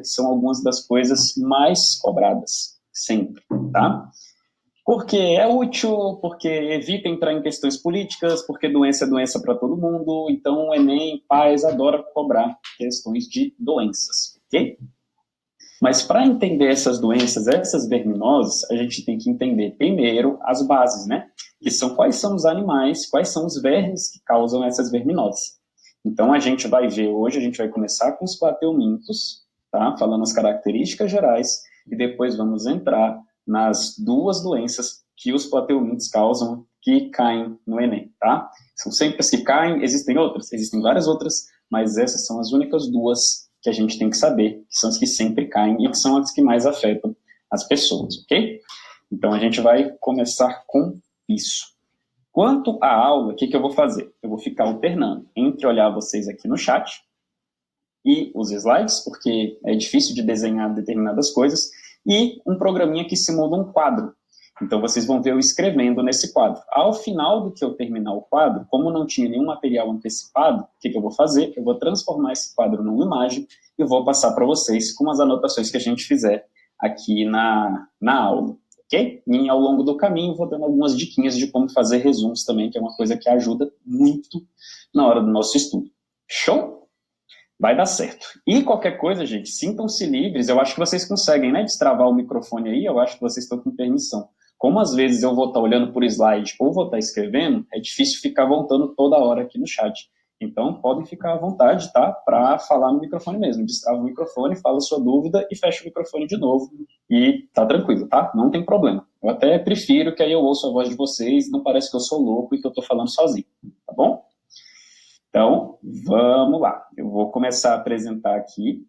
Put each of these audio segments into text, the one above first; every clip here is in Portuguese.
são algumas das coisas mais cobradas, sempre, tá? Porque é útil, porque evita entrar em questões políticas, porque doença é doença para todo mundo, então o Enem, pais, adora cobrar questões de doenças, ok? Mas para entender essas doenças, essas verminoses, a gente tem que entender primeiro as bases, né? Que são quais são os animais, quais são os vermes que causam essas verminoses. Então a gente vai ver hoje, a gente vai começar com os plateumintos, tá? Falando as características gerais, e depois vamos entrar nas duas doenças que os plateumintos causam, que caem no Enem, tá? São sempre as que caem, existem outras, existem várias outras, mas essas são as únicas duas que a gente tem que saber, que são as que sempre caem e que são as que mais afetam as pessoas, ok? Então a gente vai começar com isso. Quanto à aula, o que eu vou fazer? Eu vou ficar alternando entre olhar vocês aqui no chat e os slides, porque é difícil de desenhar determinadas coisas, e um programinha que simula um quadro. Então, vocês vão ver eu escrevendo nesse quadro. Ao final do que eu terminar o quadro, como não tinha nenhum material antecipado, o que eu vou fazer? Eu vou transformar esse quadro numa imagem e vou passar para vocês com as anotações que a gente fizer aqui na aula, ok? E ao longo do caminho vou dando algumas diquinhas de como fazer resumos também, que é uma coisa que ajuda muito na hora do nosso estudo. Show? Vai dar certo. E qualquer coisa, gente, sintam-se livres. Eu acho que vocês conseguem, né, destravar o microfone aí. Eu acho que vocês estão com permissão. Como às vezes eu vou estar olhando por slide ou vou estar escrevendo, é difícil ficar voltando toda hora aqui no chat. Então, podem ficar à vontade, tá? Para falar no microfone mesmo. Destrava o microfone, fala a sua dúvida e fecha o microfone de novo. E tá tranquilo, tá? Não tem problema. Eu até prefiro que aí eu ouço a voz de vocês, não parece que eu sou louco e que eu tô falando sozinho, tá bom? Então, vamos lá. Eu vou começar a apresentar aqui.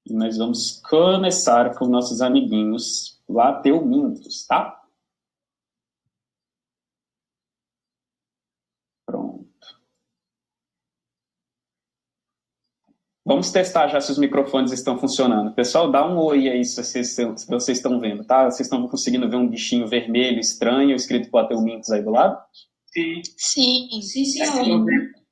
E nós vamos começar com nossos amiguinhos plateumintos, tá? Pronto. Vamos testar já se os microfones estão funcionando. Pessoal, dá um oi aí se vocês estão vendo, tá? Vocês estão conseguindo ver um bichinho vermelho estranho escrito plateumintos aí do lado? Sim. Sim, senhor.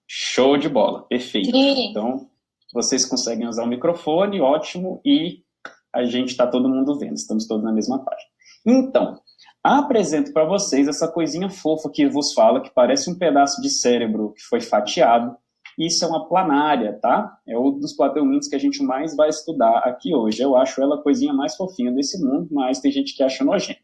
Show de bola, perfeito. Sim. Então, vocês conseguem usar o microfone, ótimo, e a gente está todo mundo vendo, estamos todos na mesma página. Então, apresento para vocês essa coisinha fofa que vos fala, que parece um pedaço de cérebro que foi fatiado. Isso é uma planária, tá? É um dos plateumintos que a gente mais vai estudar aqui hoje. Eu acho ela a coisinha mais fofinha desse mundo, mas tem gente que acha nojenta.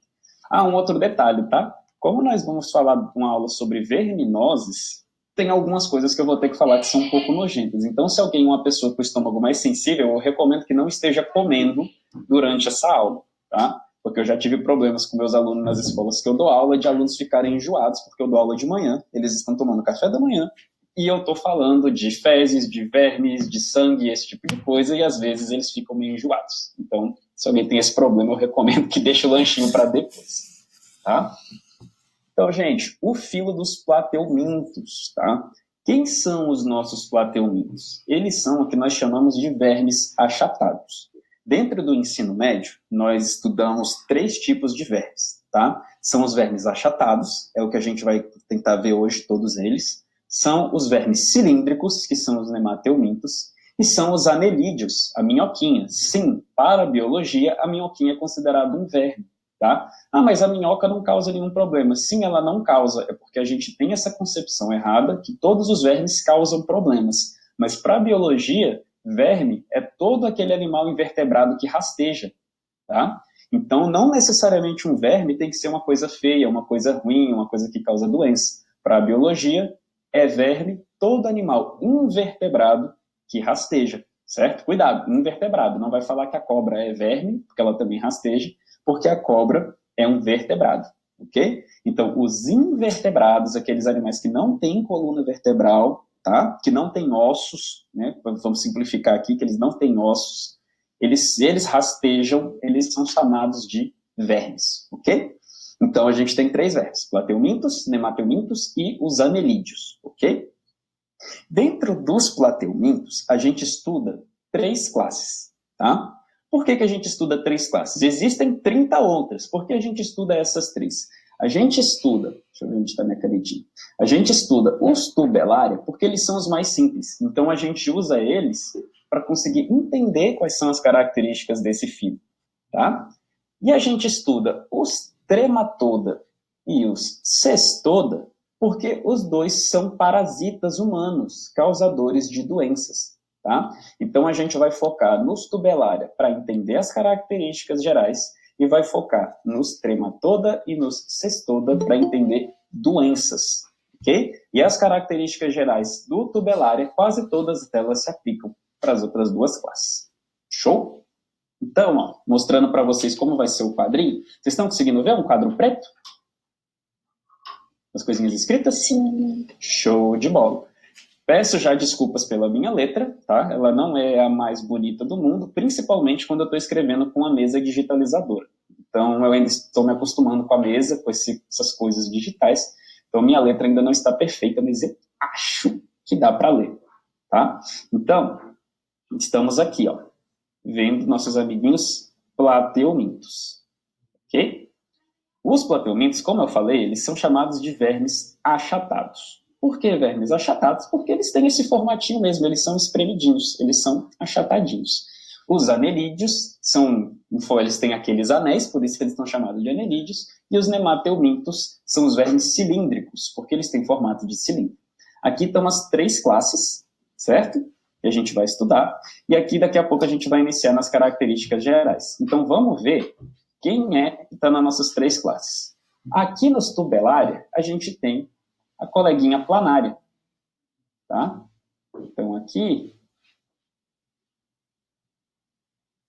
Um outro detalhe, tá? Como nós vamos falar uma aula sobre verminoses, tem algumas coisas que eu vou ter que falar que são um pouco nojentas. Então, se alguém, uma pessoa com o estômago mais sensível, eu recomendo que não esteja comendo durante essa aula, tá? Porque eu já tive problemas com meus alunos nas escolas que eu dou aula, de alunos ficarem enjoados, porque eu dou aula de manhã, eles estão tomando café da manhã, e eu estou falando de fezes, de vermes, de sangue, esse tipo de coisa, e às vezes eles ficam meio enjoados. Então, se alguém tem esse problema, eu recomendo que deixe o lanchinho para depois, tá? Então, gente, o filo dos plateumintos, tá? Quem são os nossos plateumintos? Eles são o que nós chamamos de vermes achatados. Dentro do ensino médio, nós estudamos 3 tipos de vermes, tá? São os vermes achatados, é o que a gente vai tentar ver hoje, todos eles. São os vermes cilíndricos, que são os nemateumintos, e são os anelídeos, a minhoquinha. Sim, para a biologia, a minhoquinha é considerada um verme, tá? Mas a minhoca não causa nenhum problema. Sim, ela não causa, é porque a gente tem essa concepção errada que todos os vermes causam problemas. Mas para a biologia, verme é todo aquele animal invertebrado que rasteja, tá? Então, não necessariamente um verme tem que ser uma coisa feia, uma coisa ruim, uma coisa que causa doença. Para a biologia, é verme todo animal invertebrado que rasteja, certo? Cuidado, invertebrado. Não vai falar que a cobra é verme, porque ela também rasteja, porque a cobra é um vertebrado, ok? Então, os invertebrados, aqueles animais que não têm coluna vertebral, tá? Que não têm ossos, né? Vamos simplificar aqui, que eles não têm ossos, eles rastejam, eles são chamados de vermes, ok? Então, a gente tem 3 vermes, plateumintos, nemateumintos e os anelídeos, ok? Dentro dos plateumintos, a gente estuda 3 classes, tá? Por que a gente estuda 3 classes? Existem 30 outras. Por que a gente estuda essas 3? A gente estuda, deixa eu ver onde está minha canetinha. A gente estuda os tubelária porque eles são os mais simples. Então, a gente usa eles para conseguir entender quais são as características desse filo, tá? E a gente estuda os trematoda e os cestoda porque os dois são parasitas humanos, causadores de doenças, tá? Então a gente vai focar nos tubelária para entender as características gerais e vai focar nos trematoda e nos cestoda para entender doenças, ok? E as características gerais do tubelária, quase todas elas se aplicam para as outras duas classes. Show? Então, ó, mostrando para vocês como vai ser o quadrinho. Vocês estão conseguindo ver um quadro preto? As coisinhas escritas? Sim. Show de bola. Peço já desculpas pela minha letra, tá? Ela não é a mais bonita do mundo, principalmente quando eu estou escrevendo com a mesa digitalizadora. Então, eu ainda estou me acostumando com a mesa, com essas coisas digitais. Então, minha letra ainda não está perfeita, mas eu acho que dá para ler, tá? Então, estamos aqui, ó, vendo nossos amiguinhos plateumintos, ok? Os plateumintos, como eu falei, eles são chamados de vermes achatados. Por que vermes achatados? Porque eles têm esse formatinho mesmo, eles são espremidinhos, eles são achatadinhos. Os anelídeos eles têm aqueles anéis, por isso que eles estão chamados de anelídeos, e os nemateumintos são os vermes cilíndricos, porque eles têm formato de cilindro. Aqui estão as 3 classes, certo? Que a gente vai estudar, e aqui daqui a pouco a gente vai iniciar nas características gerais. Então vamos ver quem é que está nas nossas 3 classes. Aqui nos tubelária, a gente tem a coleguinha planária, tá? Então aqui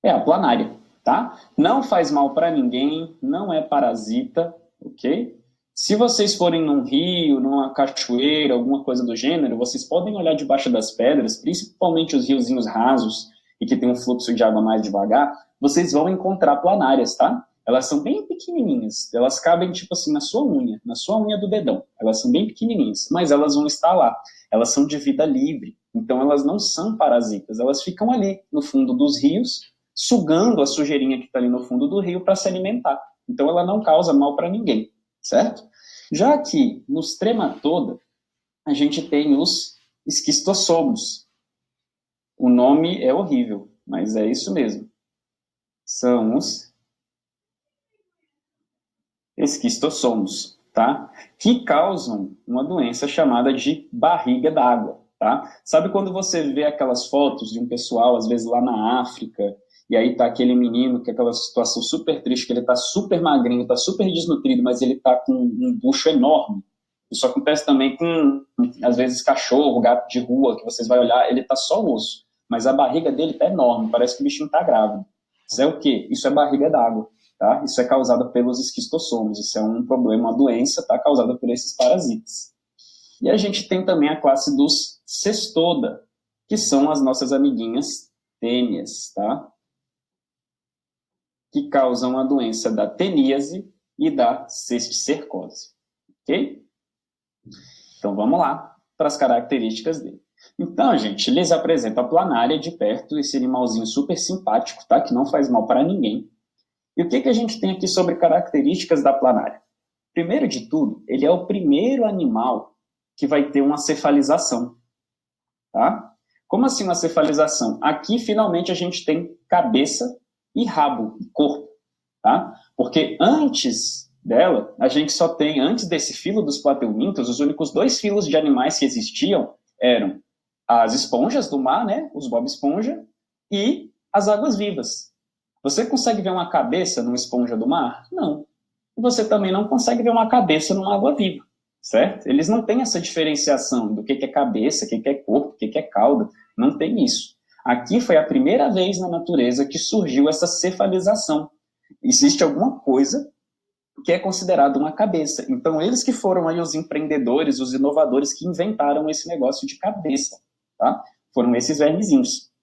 é a planária, tá? Não faz mal para ninguém, não é parasita, ok? Se vocês forem num rio, numa cachoeira, alguma coisa do gênero, vocês podem olhar debaixo das pedras, principalmente os riozinhos rasos e que tem um fluxo de água mais devagar, vocês vão encontrar planárias, tá? Elas são bem pequenininhas, elas cabem tipo assim na sua unha do dedão. Elas são bem pequenininhas, mas elas vão estar lá. Elas são de vida livre, então elas não são parasitas, elas ficam ali no fundo dos rios, sugando a sujeirinha que está ali no fundo do rio para se alimentar. Então ela não causa mal para ninguém, certo? Já aqui nos trematoda, a gente tem os esquistossomos. O nome é horrível, mas é isso mesmo. São os esquistossomos, tá? Que causam uma doença chamada de barriga d'água, tá? Sabe quando você vê aquelas fotos de um pessoal, às vezes lá na África, e aí tá aquele menino que é aquela situação super triste, que ele tá super magrinho, tá super desnutrido, mas ele tá com um bucho enorme. Isso acontece também com, às vezes, cachorro, gato de rua, que vocês vão olhar, ele tá só osso, mas a barriga dele tá enorme, parece que o bichinho tá grávido. Isso é o quê? Isso é barriga d'água. Tá? Isso é causado pelos esquistossomos, isso é um problema, uma doença, tá? Causada por esses parasitas. E a gente tem também a classe dos cestoda, que são as nossas amiguinhas tênias, tá? Que causam a doença da teníase e da cisticercose, ok? Então vamos lá para as características dele. Então, gente, lhes apresento a planária de perto, esse animalzinho super simpático, tá? Que não faz mal para ninguém. E o que a gente tem aqui sobre características da planária? Primeiro de tudo, ele é o primeiro animal que vai ter uma cefalização. Tá? Como assim uma cefalização? Aqui, finalmente, a gente tem cabeça e rabo, corpo. Tá? Porque antes dela, a gente só tem, antes desse filo dos plateumintos, os únicos 2 filos de animais que existiam eram as esponjas do mar, né? Os Bob Esponja, e as águas-vivas. Você consegue ver uma cabeça numa esponja do mar? Não. E você também não consegue ver uma cabeça numa água-viva, certo? Eles não têm essa diferenciação do que é cabeça, o que é corpo, o que é cauda. Não tem isso. Aqui foi a primeira vez na natureza que surgiu essa cefalização. Existe alguma coisa que é considerada uma cabeça. Então, eles que foram aí os empreendedores, os inovadores que inventaram esse negócio de cabeça, tá? Foram esses vermezinhos.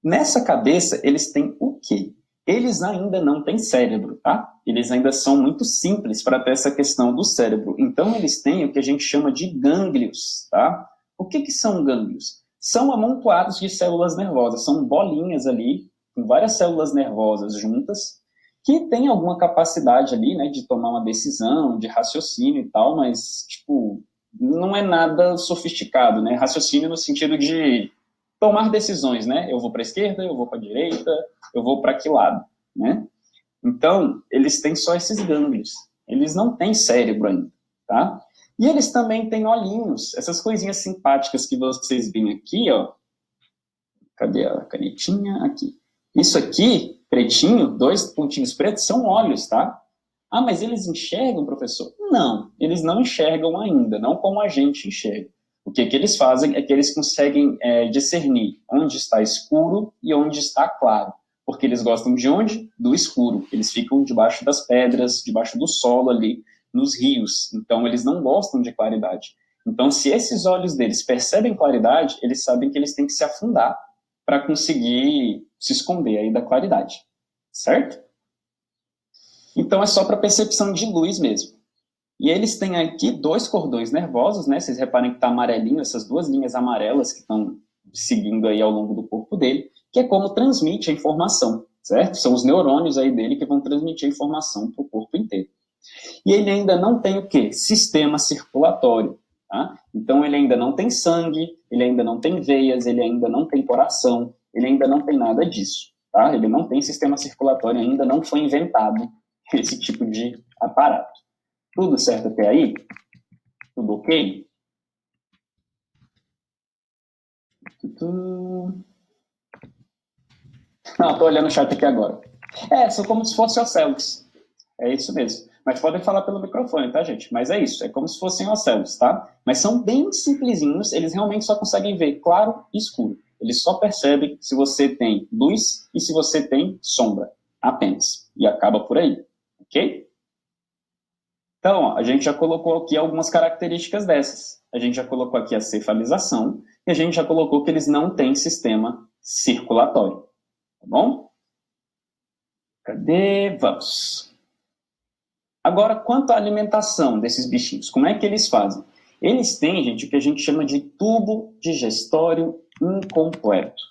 Nessa cabeça, eles têm o quê? Eles ainda não têm cérebro, tá? Eles ainda são muito simples para ter essa questão do cérebro. Então, eles têm o que a gente chama de gânglios, tá? O que são gânglios? São amontoados de células nervosas, são bolinhas ali, com várias células nervosas juntas, que têm alguma capacidade ali, né, de tomar uma decisão, de raciocínio e tal, mas, tipo, não é nada sofisticado, né? Raciocínio no sentido de tomar decisões, né? Eu vou para a esquerda, eu vou para a direita, eu vou para que lado, né? Então, eles têm só esses gânglios. Eles não têm cérebro ainda, tá? E eles também têm olhinhos, essas coisinhas simpáticas que vocês veem aqui, ó. Cadê a canetinha? Aqui. Isso aqui, pretinho, 2 pontinhos pretos, são olhos, tá? Ah, mas eles enxergam, professor? Não, eles não enxergam ainda, não como a gente enxerga. O que eles fazem é que eles conseguem discernir onde está escuro e onde está claro. Porque eles gostam de onde? Do escuro. Eles ficam debaixo das pedras, debaixo do solo ali, nos rios. Então, eles não gostam de claridade. Então, se esses olhos deles percebem claridade, eles sabem que eles têm que se afundar para conseguir se esconder aí da claridade. Certo? Então, é só para percepção de luz mesmo. E eles têm aqui 2 cordões nervosos, né? Vocês reparem que está amarelinho, essas 2 linhas amarelas que estão seguindo aí ao longo do corpo dele, que é como transmite a informação, certo? São os neurônios aí dele que vão transmitir a informação para o corpo inteiro. E ele ainda não tem o quê? Sistema circulatório, tá? Então ele ainda não tem sangue, ele ainda não tem veias, ele ainda não tem coração, ele ainda não tem nada disso, tá? Ele não tem sistema circulatório, ainda não foi inventado esse tipo de aparato. Tudo certo até aí? Tudo ok? Não, estou olhando o chat aqui agora. São como se fossem ocelos. É isso mesmo. Mas podem falar pelo microfone, tá, gente? Mas é isso, é como se fossem ocelos, tá? Mas são bem simplesinhos, eles realmente só conseguem ver claro e escuro. Eles só percebem se você tem luz e se você tem sombra, apenas. E acaba por aí, ok? Então, ó, a gente já colocou aqui algumas características dessas. A gente já colocou aqui a cefalização e a gente já colocou que eles não têm sistema circulatório. Tá bom? Cadê? Vamos. Agora, quanto à alimentação desses bichinhos, como é que eles fazem? Eles têm, gente, o que a gente chama de tubo digestório incompleto.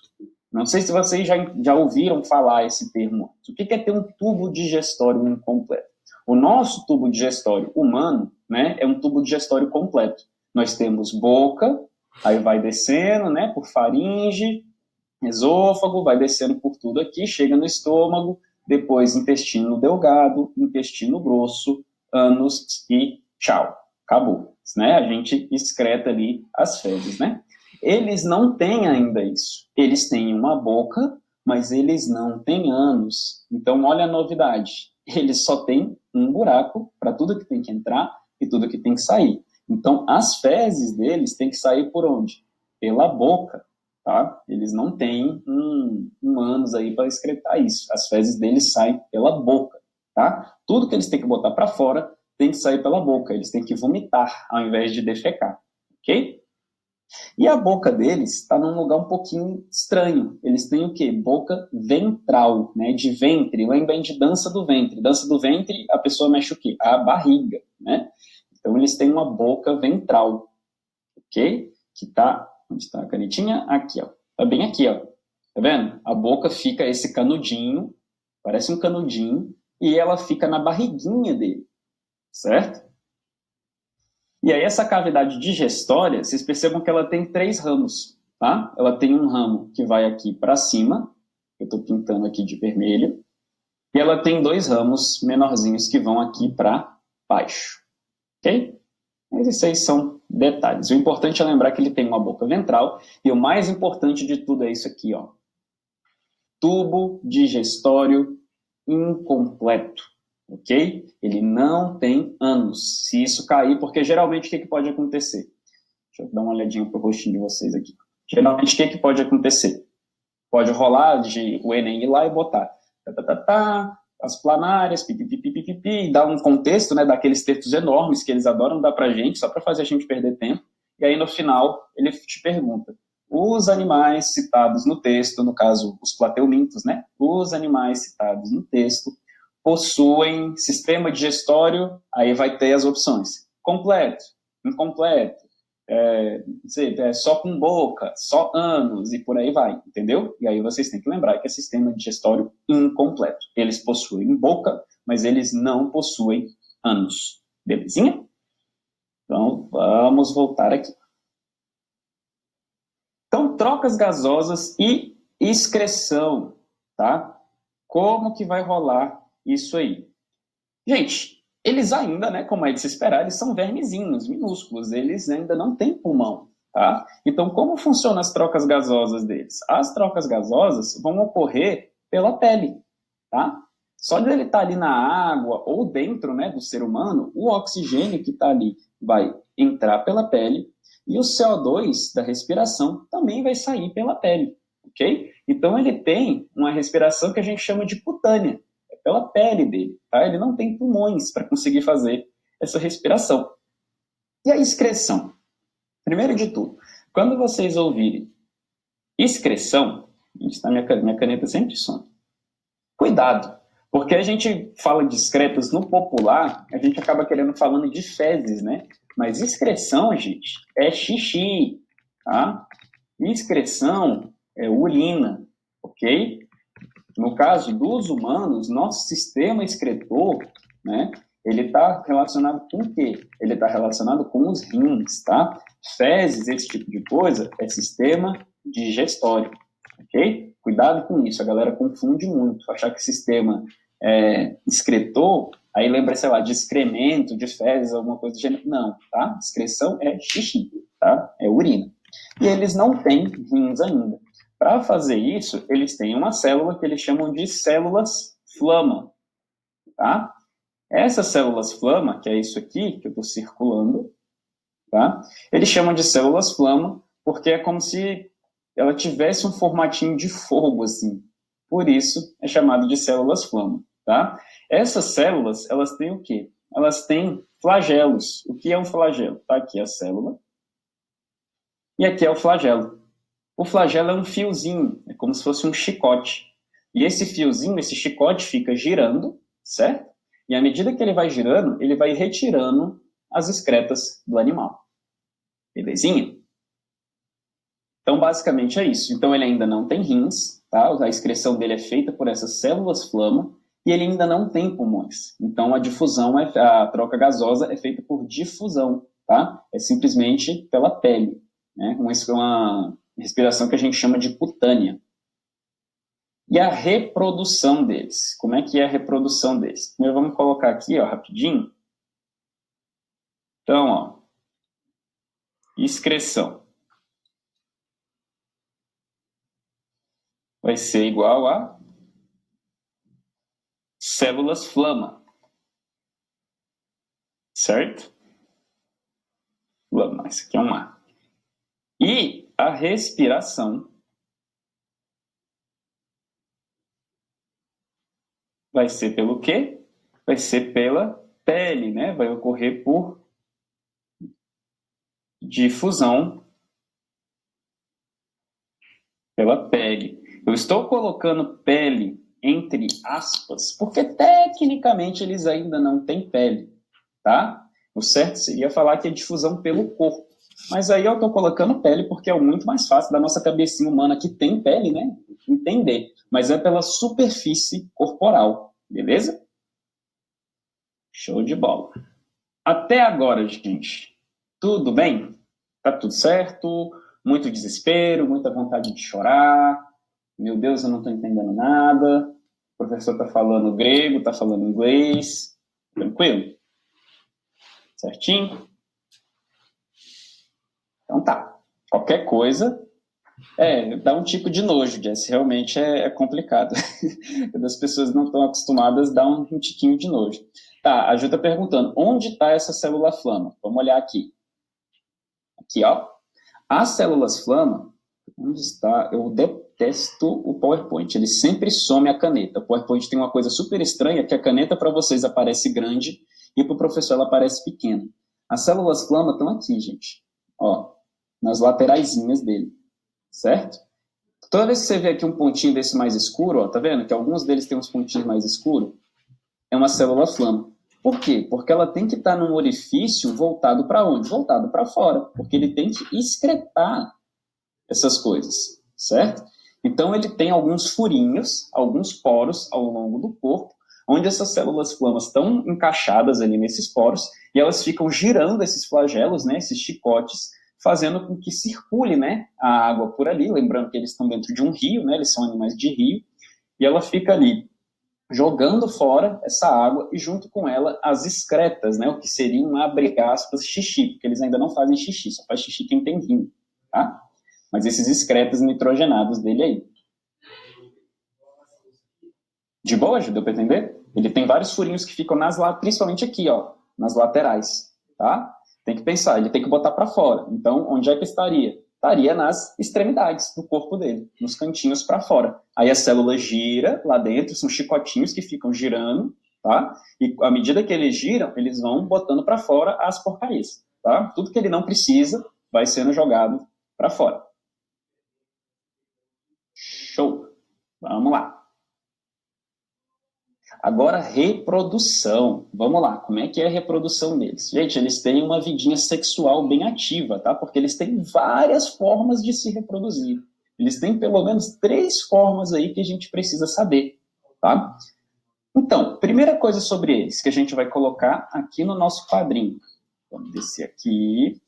Não sei se vocês já ouviram falar esse termo. O que é ter um tubo digestório incompleto? O nosso tubo digestório humano, né, é um tubo digestório completo. Nós temos boca, aí vai descendo, né, por faringe, esôfago, vai descendo por tudo aqui, chega no estômago, depois intestino delgado, intestino grosso, ânus e tchau. Acabou. Né? A gente excreta ali as fezes, né? Eles não têm ainda isso. Eles têm uma boca, mas eles não têm ânus. Então, olha a novidade. Eles só têm um buraco para tudo que tem que entrar e tudo que tem que sair. Então, as fezes deles têm que sair por onde? Pela boca. Tá? Eles não têm um ânus aí para excretar isso. As fezes deles saem pela boca. Tá? Tudo que eles têm que botar para fora tem que sair pela boca. Eles têm que vomitar ao invés de defecar. Ok? E a boca deles está num lugar um pouquinho estranho. Eles têm o quê? Boca ventral, né? De ventre. Lembra de dança do ventre. Dança do ventre, a pessoa mexe o quê? A barriga, né? Então, eles têm uma boca ventral. Ok? Que está... Onde está a canetinha? Aqui, ó. Tá bem aqui, ó. Tá vendo? A boca fica esse canudinho, parece um canudinho, e ela fica na barriguinha dele, certo? E aí essa cavidade digestória, vocês percebam que ela tem 3 ramos, tá? Ela tem um ramo que vai aqui para cima, eu estou pintando aqui de vermelho, e ela tem 2 ramos menorzinhos que vão aqui para baixo, ok? Mas isso aí são detalhes. O importante é lembrar que ele tem uma boca ventral, e o mais importante de tudo é isso aqui, ó. Tubo digestório incompleto, ok? Ele não tem ânus. Se isso cair, porque geralmente o que pode acontecer? Deixa eu dar uma olhadinha pro rostinho de vocês aqui. Geralmente o que pode acontecer? Pode rolar de o Enem ir lá e botar as planárias, pipipipipipi, dar um contexto, né, daqueles textos enormes que eles adoram dar pra gente, só para fazer a gente perder tempo, e aí no final ele te pergunta, os animais citados no texto, no caso, os plateumintos, né, os animais citados no texto possuem sistema digestório, aí vai ter as opções, completo, incompleto, só com boca, só ânus e por aí vai, entendeu? E aí vocês têm que lembrar que é sistema digestório incompleto. Eles possuem boca, mas eles não possuem ânus. Belezinha? Então, vamos voltar aqui. Então Então, trocas gasosas e excreção, tá? Como que vai rolar isso aí? Gente, eles ainda, né, como é de se esperar, eles são vermezinhos, minúsculos, eles ainda não têm pulmão, tá? Então, como funcionam as trocas gasosas deles? As trocas gasosas vão ocorrer pela pele, tá? Só de ele estar ali na água ou dentro, né, do ser humano, o oxigênio que está ali vai entrar pela pele e o CO2 da respiração também vai sair pela pele, ok? Então, ele tem uma respiração que a gente chama de cutânea, pela pele dele, tá? Ele não tem pulmões para conseguir fazer essa respiração. E a excreção? Primeiro de tudo, quando vocês ouvirem excreção, minha caneta sempre some. Cuidado, porque a gente fala de excretas no popular, a gente acaba falando de fezes, né? Mas excreção, gente, é xixi, tá? Excreção é urina, ok? No caso dos humanos, nosso sistema excretor, né, ele está relacionado com o quê? Ele está relacionado com os rins, tá? Fezes, esse tipo de coisa, é sistema digestório, ok? Cuidado com isso, a galera confunde muito, achar que sistema excretor, aí lembra, sei lá, de excremento, de fezes, alguma coisa do gênero. Não, tá? Excreção é xixi, tá? É urina. E eles não têm rins ainda. Para fazer isso, eles têm uma célula que eles chamam de células flama, tá? Essas células flama, que é isso aqui que eu estou circulando, tá? Eles chamam de células flama porque é como se ela tivesse um formatinho de fogo, assim. Por isso é chamado de células flama, tá? Essas células, elas têm o quê? Elas têm flagelos. O que é um flagelo? Tá aqui a célula e aqui é o flagelo. O flagelo é um fiozinho, é como se fosse um chicote. E esse fiozinho, esse chicote fica girando, certo? E à medida que ele vai girando, ele vai retirando as excretas do animal. Belezinha? Então, basicamente é isso. Então, ele ainda não tem rins, tá? A excreção dele é feita por essas células flama e ele ainda não tem pulmões. Então, a troca gasosa é feita por difusão, tá? É simplesmente pela pele, né? Uma respiração que a gente chama de cutânea. E a reprodução deles. Como é que é a reprodução deles? Primeiro vamos colocar aqui, ó, rapidinho. Então, ó, excreção vai ser igual a células flama. Certo? Flama, isso aqui é um A. E a respiração vai ser pelo quê? Vai ser pela pele, né? Vai ocorrer por difusão pela pele. Eu estou colocando pele entre aspas, porque tecnicamente eles ainda não têm pele, tá? O certo seria falar que é difusão pelo corpo. Mas aí eu estou colocando pele porque é muito mais fácil da nossa cabecinha humana que tem pele, né? Entender. Mas é pela superfície corporal, beleza? Show de bola. Até agora, gente, tudo bem? Tá tudo certo? Muito desespero, muita vontade de chorar. Meu Deus, eu não estou entendendo nada. O professor está falando grego, está falando inglês. Tranquilo? Certinho? Então tá. Qualquer coisa, dá um tipo de nojo, Jess. Realmente é complicado. Quando as pessoas não estão acostumadas, dá um tiquinho de nojo. Tá, a Ju está perguntando, onde está essa célula flama? Vamos olhar aqui. Aqui, ó. As células flama, onde está? Eu detesto o PowerPoint. Ele sempre some a caneta. O PowerPoint tem uma coisa super estranha, que a caneta para vocês aparece grande e para o professor ela aparece pequena. As células flama estão aqui, gente. Ó, nas lateraisinhas dele. Certo? Toda vez que você vê aqui um pontinho desse mais escuro, ó, tá vendo? Que alguns deles têm uns pontinhos mais escuros. É uma célula flama. Por quê? Porque ela tem que estar num orifício voltado para onde? Voltado para fora. Porque ele tem que excretar essas coisas, certo? Então ele tem alguns furinhos, alguns poros ao longo do corpo, onde essas células flamas estão encaixadas ali nesses poros e elas ficam girando esses flagelos, né, esses chicotes, fazendo com que circule, né, a água por ali, lembrando que eles estão dentro de um rio, né, eles são animais de rio, e ela fica ali jogando fora essa água e junto com ela as excretas, né, o que seria um, abre aspas, xixi, porque eles ainda não fazem xixi, só faz xixi quem tem rim, tá? Mas esses excretas nitrogenados dele aí. De boa, já deu para entender? Ele tem vários furinhos que ficam principalmente aqui, ó, nas laterais, tá? Tem que pensar, ele tem que botar para fora. Então, onde é que estaria? Estaria nas extremidades do corpo dele, nos cantinhos para fora. Aí a célula gira lá dentro, são chicotinhos que ficam girando, tá? E à medida que eles giram, eles vão botando para fora as porcarias, tá? Tudo que ele não precisa vai sendo jogado para fora. Show! Vamos lá. Agora, reprodução. Vamos lá, como é que é a reprodução deles? Gente, eles têm uma vidinha sexual bem ativa, tá? Porque eles têm várias formas de se reproduzir. Eles têm pelo menos 3 formas aí que a gente precisa saber, tá? Então, primeira coisa sobre eles que a gente vai colocar aqui no nosso quadrinho. Vamos descer aqui.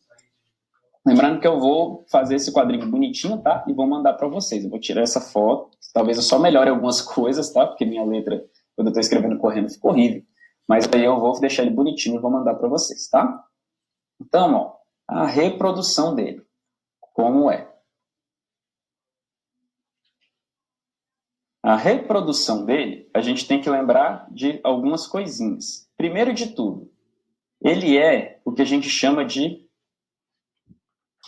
Lembrando que eu vou fazer esse quadrinho bonitinho, tá? E vou mandar para vocês. Eu vou tirar essa foto. Talvez eu só melhore algumas coisas, tá? Porque minha letra, quando eu estou escrevendo correndo, ficou horrível. Mas aí eu vou deixar ele bonitinho e vou mandar para vocês, tá? Então, ó, a reprodução dele. Como é? A reprodução dele, a gente tem que lembrar de algumas coisinhas. Primeiro de tudo, ele é o que a gente chama de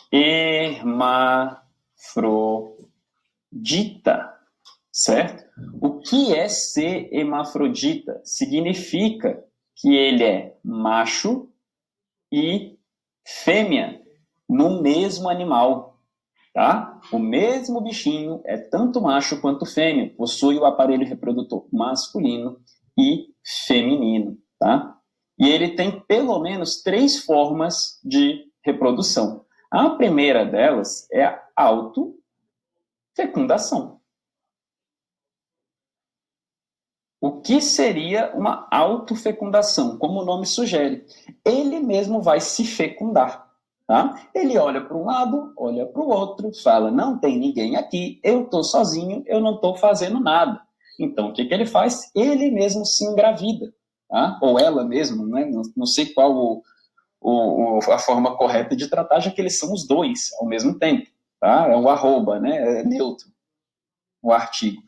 hermafrodita, certo? O que é ser hermafrodita? Significa que ele é macho e fêmea no mesmo animal, tá? O mesmo bichinho é tanto macho quanto fêmea, possui o aparelho reprodutor masculino e feminino, tá? E ele tem pelo menos 3 formas de reprodução. A primeira delas é a autofecundação. O que seria uma autofecundação? Como o nome sugere, ele mesmo vai se fecundar. Tá? Ele olha para um lado, olha para o outro, fala, não tem ninguém aqui, eu estou sozinho, eu não estou fazendo nada. Então, o que ele faz? Ele mesmo se engravida. Tá? Ou ela mesmo, né? Não sei qual a forma correta de tratar, já que eles são os dois ao mesmo tempo. Tá? É um arroba, né? É neutro o artigo.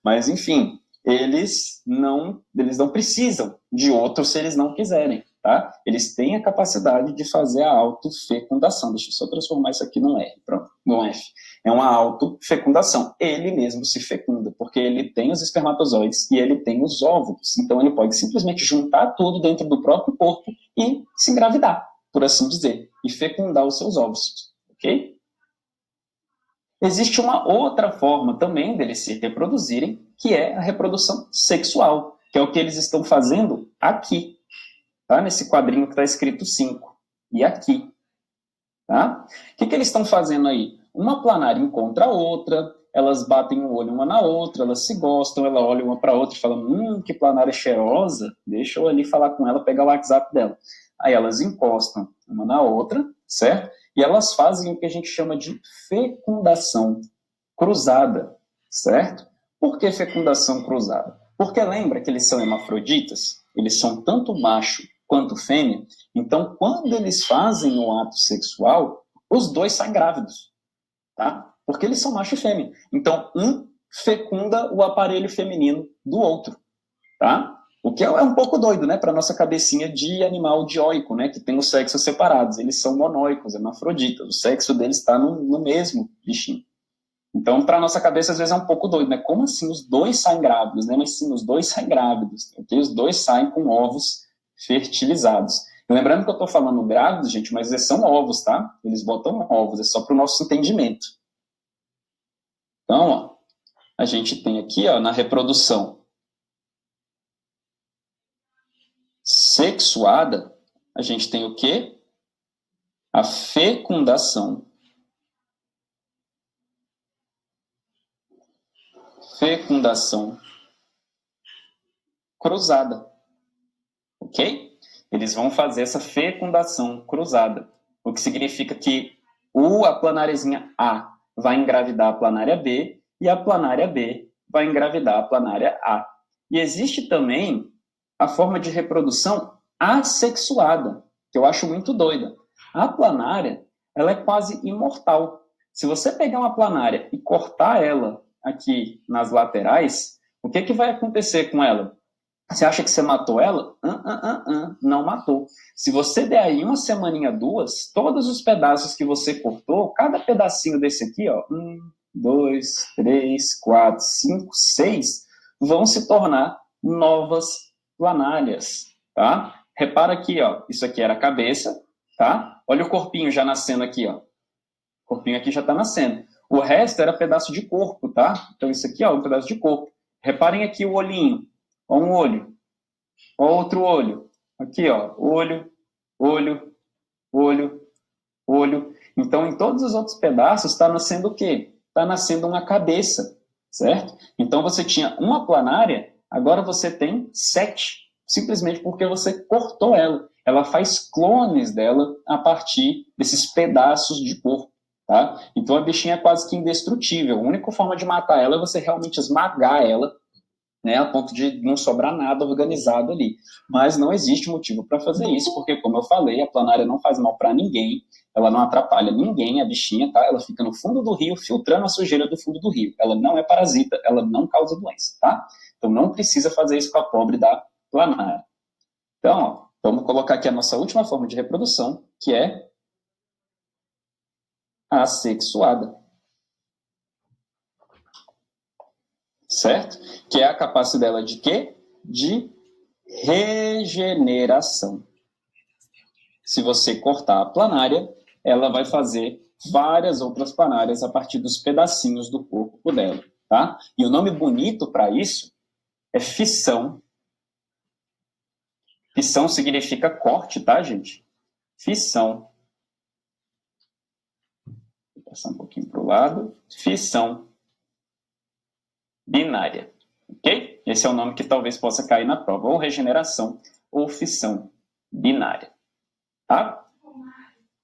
Mas, enfim, eles não precisam de outro se eles não quiserem. Tá? Eles têm a capacidade de fazer a autofecundação. Deixa eu só transformar isso aqui num R. Pronto, num F. É uma autofecundação. Ele mesmo se fecunda, porque ele tem os espermatozoides e ele tem os óvulos. Então, ele pode simplesmente juntar tudo dentro do próprio corpo e se engravidar, por assim dizer, e fecundar os seus ovos. Ok? Existe uma outra forma também deles se reproduzirem, que é a reprodução sexual, que é o que eles estão fazendo aqui. Tá? Nesse quadrinho que está escrito 5. E aqui. Tá? O que eles estão fazendo aí? Uma planária encontra a outra, elas batem o olho uma na outra, elas se gostam, ela olha uma para a outra e fala, que planária cheirosa, deixa eu ali falar com ela, pegar o WhatsApp dela. Aí elas encostam uma na outra, certo? E elas fazem o que a gente chama de fecundação cruzada, certo? Por que fecundação cruzada? Porque lembra que eles são hermafroditas? Eles são tanto macho quanto fêmea, então quando eles fazem o ato sexual, os dois saem grávidos, tá? Porque eles são macho e fêmea. Então um fecunda o aparelho feminino do outro, tá? O que é um pouco doido, né, para nossa cabecinha de animal dioico, né, que tem os sexos separados. Eles são monóicos, hermafroditas. O sexo deles está no mesmo bichinho. Então, para nossa cabeça, às vezes é um pouco doido, né? Como assim os dois saem grávidos, né? Mas sim, os dois saem grávidos, ok? Os dois saem com ovos fertilizados. Lembrando que eu estou falando grávidos, gente, mas eles são ovos, tá? Eles botam ovos, é só para o nosso entendimento. Então, ó, a gente tem aqui, ó, na reprodução sexuada, a gente tem o quê? A fecundação. Fecundação cruzada. Ok? Eles vão fazer essa fecundação cruzada, o que significa que A planáriazinha A vai engravidar a planária B e a planária B vai engravidar a planária A. E existe também a forma de reprodução assexuada, que eu acho muito doida. A planária, ela é quase imortal. Se você pegar uma planária e cortar ela aqui nas laterais, o que vai acontecer com ela? Você acha que você matou ela? Não matou. Se você der aí uma semaninha, duas, todos os pedaços que você cortou, cada pedacinho desse aqui, ó, 1, 2, 3, 4, 5, 6, vão se tornar novas planárias, tá? Repara aqui, ó, isso aqui era a cabeça, tá? Olha o corpinho já nascendo aqui, ó. O corpinho aqui já está nascendo. O resto era pedaço de corpo, tá? Então isso aqui, ó, um pedaço de corpo. Reparem aqui o olhinho. Ó, um olho. Ó, outro olho. Aqui, ó, olho, olho, olho, olho. Então, em todos os outros pedaços, está nascendo o quê? Está nascendo uma cabeça, certo? Então, você tinha uma planária, agora você tem 7, simplesmente porque você cortou ela. Ela faz clones dela a partir desses pedaços de corpo, tá? Então, a bichinha é quase que indestrutível. A única forma de matar ela é você realmente esmagar ela, né, a ponto de não sobrar nada organizado ali. Mas não existe motivo para fazer isso, porque, como eu falei, a planária não faz mal para ninguém, ela não atrapalha ninguém, a bichinha, tá? Ela fica no fundo do rio, filtrando a sujeira do fundo do rio. Ela não é parasita, ela não causa doença, tá? Então não precisa fazer isso com a pobre da planária. Então, ó, vamos colocar aqui a nossa última forma de reprodução, que é a assexuada. Certo? Que é a capacidade dela de quê? De regeneração. Se você cortar a planária, ela vai fazer várias outras planárias a partir dos pedacinhos do corpo dela, tá? E o nome bonito para isso é fissão. Fissão significa corte, tá, gente? Fissão. Vou passar um pouquinho para o lado. Fissão binária, ok? Esse é o nome que talvez possa cair na prova, ou regeneração ou fissão binária, tá?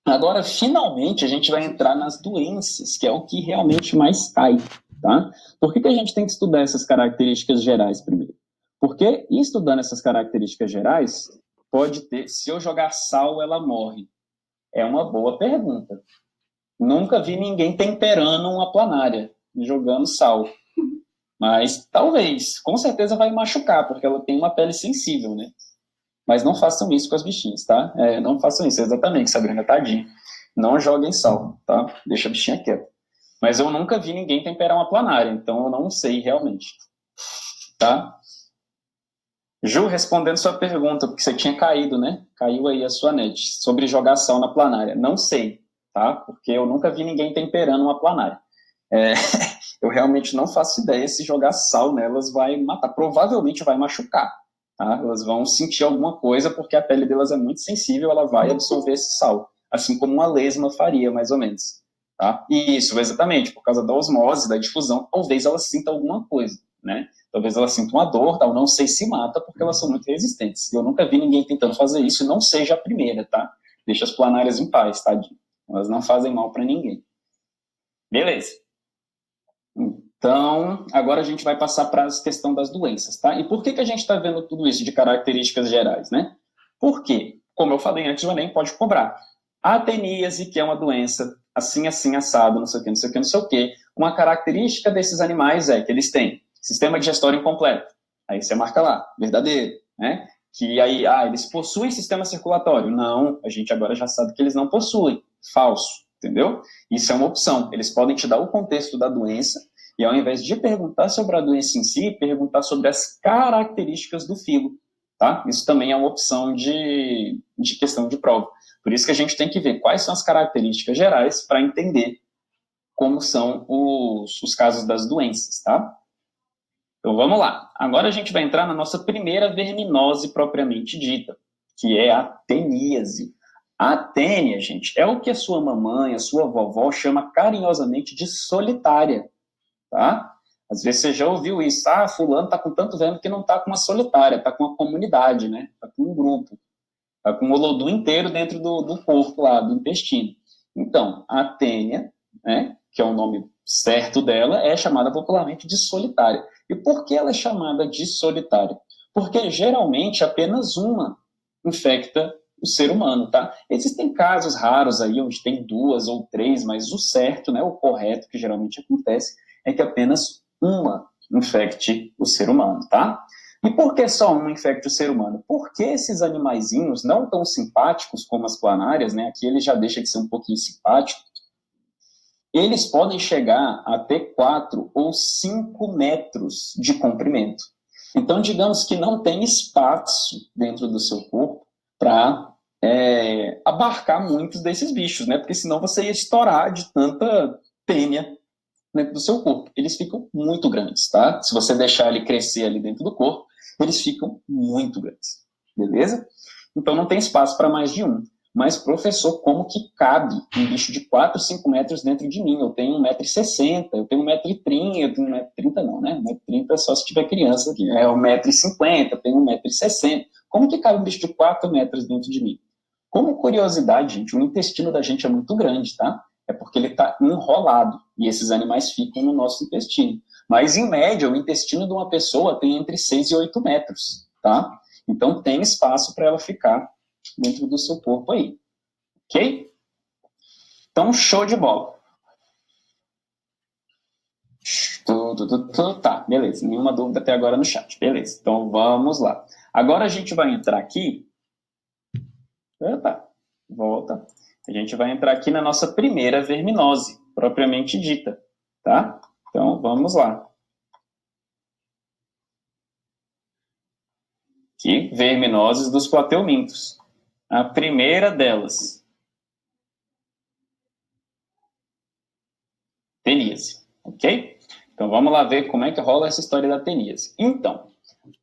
Agora, finalmente, a gente vai entrar nas doenças, que é o que realmente mais cai, tá? Por que a gente tem que estudar essas características gerais primeiro? Porque, estudando essas características gerais, pode ter, se eu jogar sal, ela morre. É uma boa pergunta. Nunca vi ninguém temperando uma planária, jogando sal. Mas talvez, com certeza vai machucar, porque ela tem uma pele sensível, né? Mas não façam isso com as bichinhas, tá? Não façam isso, exatamente, Sabrina, tadinha. Não joguem sal, tá? Deixa a bichinha quieta. Mas eu nunca vi ninguém temperar uma planária, então eu não sei realmente, tá? Ju, respondendo sua pergunta, porque você tinha caído, né? Caiu aí a sua net, sobre jogar sal na planária. Não sei, tá? Porque eu nunca vi ninguém temperando uma planária. Eu realmente não faço ideia se jogar sal nelas vai matar. Provavelmente vai machucar, tá? Elas vão sentir alguma coisa porque a pele delas é muito sensível, ela vai absorver esse sal, assim como uma lesma faria, mais ou menos, tá? Isso, exatamente, por causa da osmose, da difusão, talvez ela sinta alguma coisa, né? Talvez ela sinta uma dor, tal, não sei se mata, porque elas são muito resistentes. Eu nunca vi ninguém tentando fazer isso, e não seja a primeira, tá? Deixa as planárias em paz, tadinho. Elas não fazem mal para ninguém. Beleza. Então, agora a gente vai passar para a questão das doenças, tá? E por que a gente está vendo tudo isso de características gerais, né? Porque, como eu falei antes, o Enem pode cobrar. A ateníase, que é uma doença assim, assim, assado, não sei o que, não sei o que, não sei o que. Uma característica desses animais é que eles têm sistema digestório incompleto. Aí você marca lá, verdadeiro, né? Que aí, eles possuem sistema circulatório. Não, a gente agora já sabe que eles não possuem. Falso, entendeu? Isso é uma opção. Eles podem te dar o contexto da doença e, ao invés de perguntar sobre a doença em si, perguntar sobre as características do filo, tá? Isso também é uma opção de questão de prova. Por isso que a gente tem que ver quais são as características gerais para entender como são os casos das doenças, tá? Então vamos lá. Agora a gente vai entrar na nossa primeira verminose propriamente dita, que é a teníase. A tênia, gente, é o que a sua mamãe, a sua vovó chama carinhosamente de solitária, tá? Às vezes você já ouviu isso, fulano tá com tanto verme que não tá com uma solitária, tá com uma comunidade, né? Tá com um grupo, tá com um holodu inteiro dentro do corpo lá, do intestino. Então, a tênia, né, que é o nome certo dela, é chamada popularmente de solitária. E por que ela é chamada de solitária? Porque geralmente apenas uma infecta o ser humano, tá? Existem casos raros aí onde tem 2 ou 3, mas o certo, né, o correto que geralmente acontece é que apenas uma infecte o ser humano, tá? E por que só uma infecta o ser humano? Porque esses animaizinhos não tão simpáticos como as planárias, né? Aqui ele já deixa de ser um pouquinho simpático. Eles podem chegar a ter 4 ou 5 metros de comprimento. Então, digamos que não tem espaço dentro do seu corpo para abarcar muitos desses bichos, né? Porque senão você ia estourar de tanta tênia dentro do seu corpo. Eles ficam muito grandes, tá? Se você deixar ele crescer ali dentro do corpo, eles ficam muito grandes, beleza? Então não tem espaço para mais de um. Mas, professor, como que cabe um bicho de 4, 5 metros dentro de mim? Eu tenho 1,60 m, eu tenho 1,30 m, eu tenho 1,30 m não, né? 1,30 m só se tiver criança aqui. É 1,50 m, eu tenho 1,60 m. Como que cabe um bicho de 4 metros dentro de mim? Como curiosidade, gente, o intestino da gente é muito grande, tá? É porque ele está enrolado e esses animais ficam no nosso intestino. Mas, em média, o intestino de uma pessoa tem entre 6 e 8 metros, tá? Então, tem espaço para ela ficar dentro do seu corpo aí, ok? Então, show de bola. Tá, beleza. Nenhuma dúvida até agora no chat. Beleza, então vamos lá. Agora a gente vai entrar aqui. Opa, volta. A gente vai entrar aqui na nossa primeira verminose, propriamente dita, tá? Então, vamos lá. Aqui, verminoses dos plateumintos. A primeira delas, teníase, ok? Então, vamos lá ver como é que rola essa história da teníase. Então,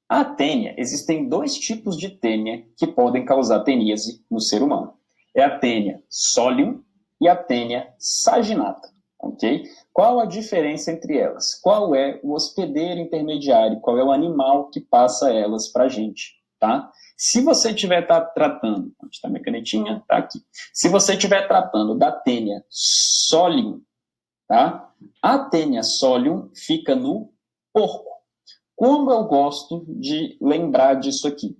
a tênia, existem 2 tipos de tênia que podem causar teníase no ser humano. É a tênia solium e a tênia saginata, ok? Qual a diferença entre elas? Qual é o hospedeiro intermediário? Qual é o animal que passa elas para a gente, tá? Se você estiver tratando, onde está minha canetinha? Está aqui. Se você estiver tratando da tênia solium, tá? A tênia solium fica no porco. Como eu gosto de lembrar disso aqui?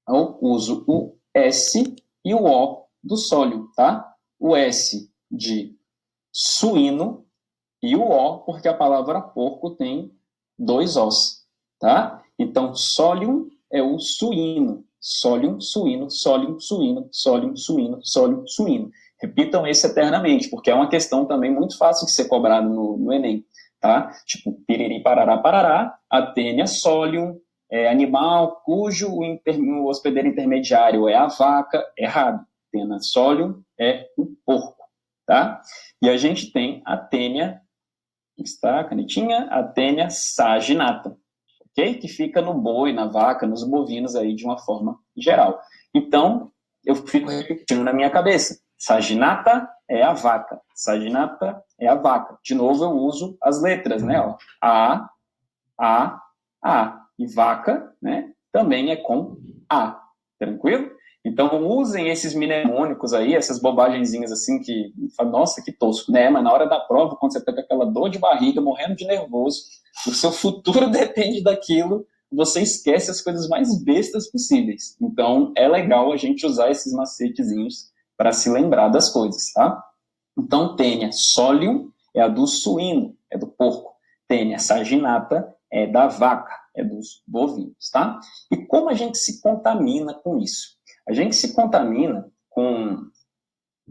Eu uso o S e o O do sólio, tá? O S de suíno e o O porque a palavra porco tem 2 Os, tá? Então, solium é o suíno. Solium, suíno, solium, suíno, solium, suíno, solium, suíno. Repitam esse eternamente, porque é uma questão também muito fácil de ser cobrada no Enem. Tá? Tipo, piriri, parará, parará, a tênia solium, animal cujo o hospedeiro intermediário é a vaca, errado. Tênia solium é o porco, tá? E a gente tem a tênia, está a canetinha, a tênia saginata, ok? Que fica no boi, na vaca, nos bovinos aí de uma forma geral. Então, eu fico repetindo na minha cabeça. Saginata é a vaca. Saginata é a vaca. De novo, eu uso as letras, né? Ó. A, A. E vaca, né? Também é com A. Tranquilo? Então, usem esses mnemônicos aí, essas bobagenzinhas assim que, nossa, que tosco, né? Mas na hora da prova, quando você tá com aquela dor de barriga, morrendo de nervoso, o seu futuro depende daquilo, você esquece as coisas mais bestas possíveis. Então, é legal a gente usar esses macetezinhos para se lembrar das coisas, tá? Então, tênia solium é a do suíno, é do porco. Tênia saginata é da vaca, é dos bovinos, tá? E como a gente se contamina com isso? A gente se contamina com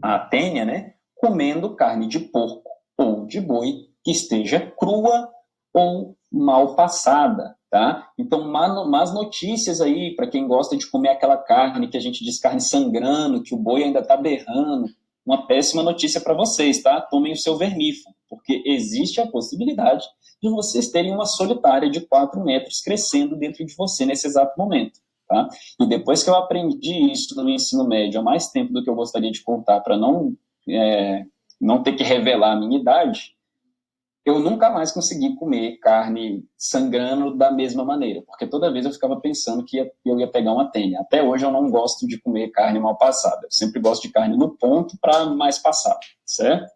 a tênia, né? Comendo carne de porco ou de boi que esteja crua ou mal passada, tá? Então, más notícias aí para quem gosta de comer aquela carne que a gente diz carne sangrando, que o boi ainda está berrando. Uma péssima notícia para vocês, tá? Tomem o seu vermífugo, porque existe a possibilidade de vocês terem uma solitária de 4 metros crescendo dentro de você nesse exato momento, tá? E depois que eu aprendi isso no ensino médio há mais tempo do que eu gostaria de contar para não ter que revelar a minha idade, eu nunca mais consegui comer carne sangrando da mesma maneira, porque toda vez eu ficava pensando que eu ia pegar uma tênia. Até hoje eu não gosto de comer carne mal passada. Eu sempre gosto de carne no ponto para mais passada, certo?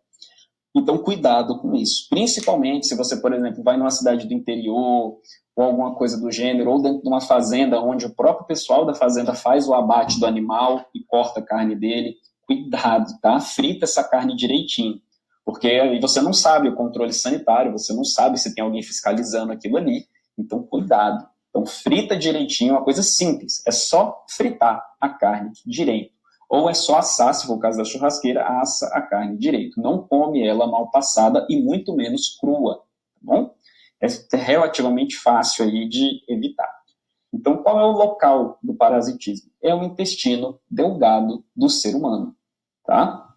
Então, cuidado com isso. Principalmente se você, por exemplo, vai numa cidade do interior ou alguma coisa do gênero, ou dentro de uma fazenda onde o próprio pessoal da fazenda faz o abate do animal e corta a carne dele. Cuidado, tá? Frita essa carne direitinho. Porque aí você não sabe o controle sanitário, você não sabe se tem alguém fiscalizando aquilo ali. Então, cuidado. Então, frita direitinho, é uma coisa simples. É só fritar a carne direito. Ou é só assar, se for o caso da churrasqueira, assa a carne direito. Não come ela mal passada e muito menos crua, tá bom? É relativamente fácil aí de evitar. Então, qual é o local do parasitismo? É o intestino delgado do ser humano, tá?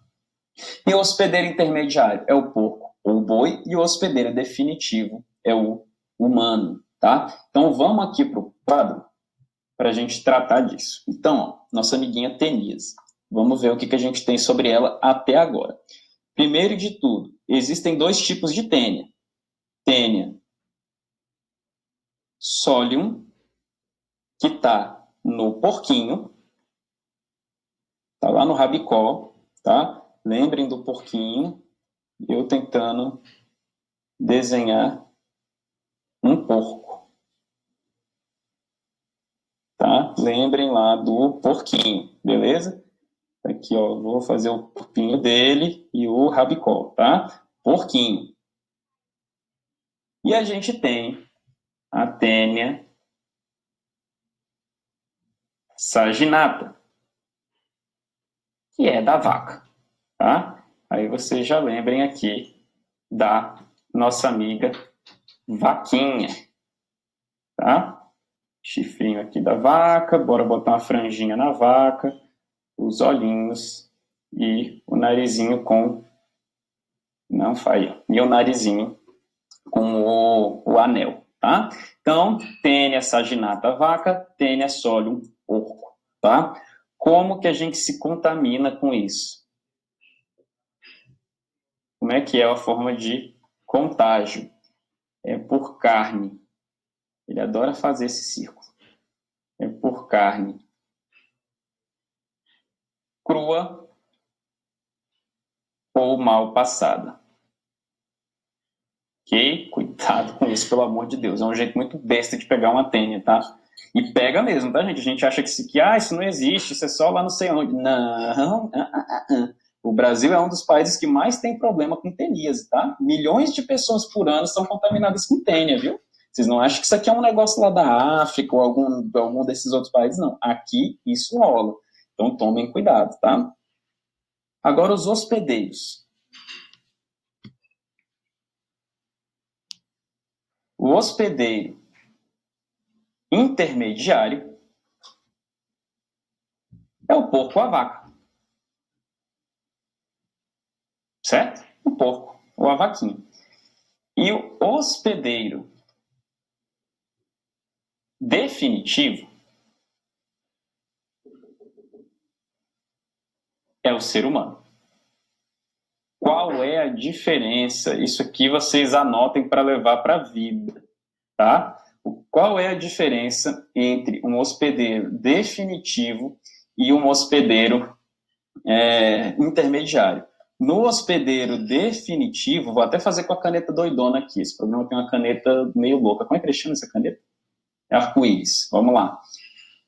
E o hospedeiro intermediário é o porco ou o boi, e o hospedeiro definitivo é o humano, tá? Então, vamos aqui para o quadro para a gente tratar disso. Então, ó, nossa amiguinha teníase. Vamos ver o que a gente tem sobre ela até agora. Primeiro de tudo, existem dois tipos de tênia. Tênia solium, que está no porquinho, está lá no rabicó, tá? Lembrem do porquinho, eu tentando desenhar um porco, tá? Lembrem lá do porquinho, beleza? Aqui, ó, vou fazer o porquinho dele e o rabicó, tá? Porquinho. E a gente tem a tênia saginata, que é da vaca, tá? Aí vocês já lembrem aqui da nossa amiga vaquinha, tá? Chifrinho aqui da vaca, bora botar uma franjinha na vaca, os olhinhos e o narizinho com... Não, faia. E o narizinho com o anel, tá? Então, tênia saginata vaca, tênia solium porco, tá? Como que a gente se contamina com isso? Como é que é a forma de contágio? É por carne. Ele adora fazer esse círculo. É por carne crua ou mal passada. Ok? Cuidado com isso, pelo amor de Deus. É um jeito muito besta de pegar uma tênia, tá? E pega mesmo, tá, gente? A gente acha que isso não existe, isso é só lá não sei onde. Não. O Brasil é um dos países que mais tem problema com teníase, tá? Milhões de pessoas por ano são contaminadas com tênia, viu? Vocês não acham que isso aqui é um negócio lá da África ou algum desses outros países, não. Aqui isso rola. Então tomem cuidado, tá? Agora os hospedeiros. O hospedeiro intermediário é o porco ou a vaca. Certo? O porco ou a vaquinha. E o hospedeiro definitivo é o ser humano. Qual é a diferença? Isso aqui vocês anotem para levar para a vida, tá? Qual é a diferença entre um hospedeiro definitivo e um hospedeiro intermediário? No hospedeiro definitivo, vou até fazer com a caneta doidona aqui. Esse programa tem uma caneta meio louca. Como é que ele chama essa caneta? É arco-íris. Vamos lá.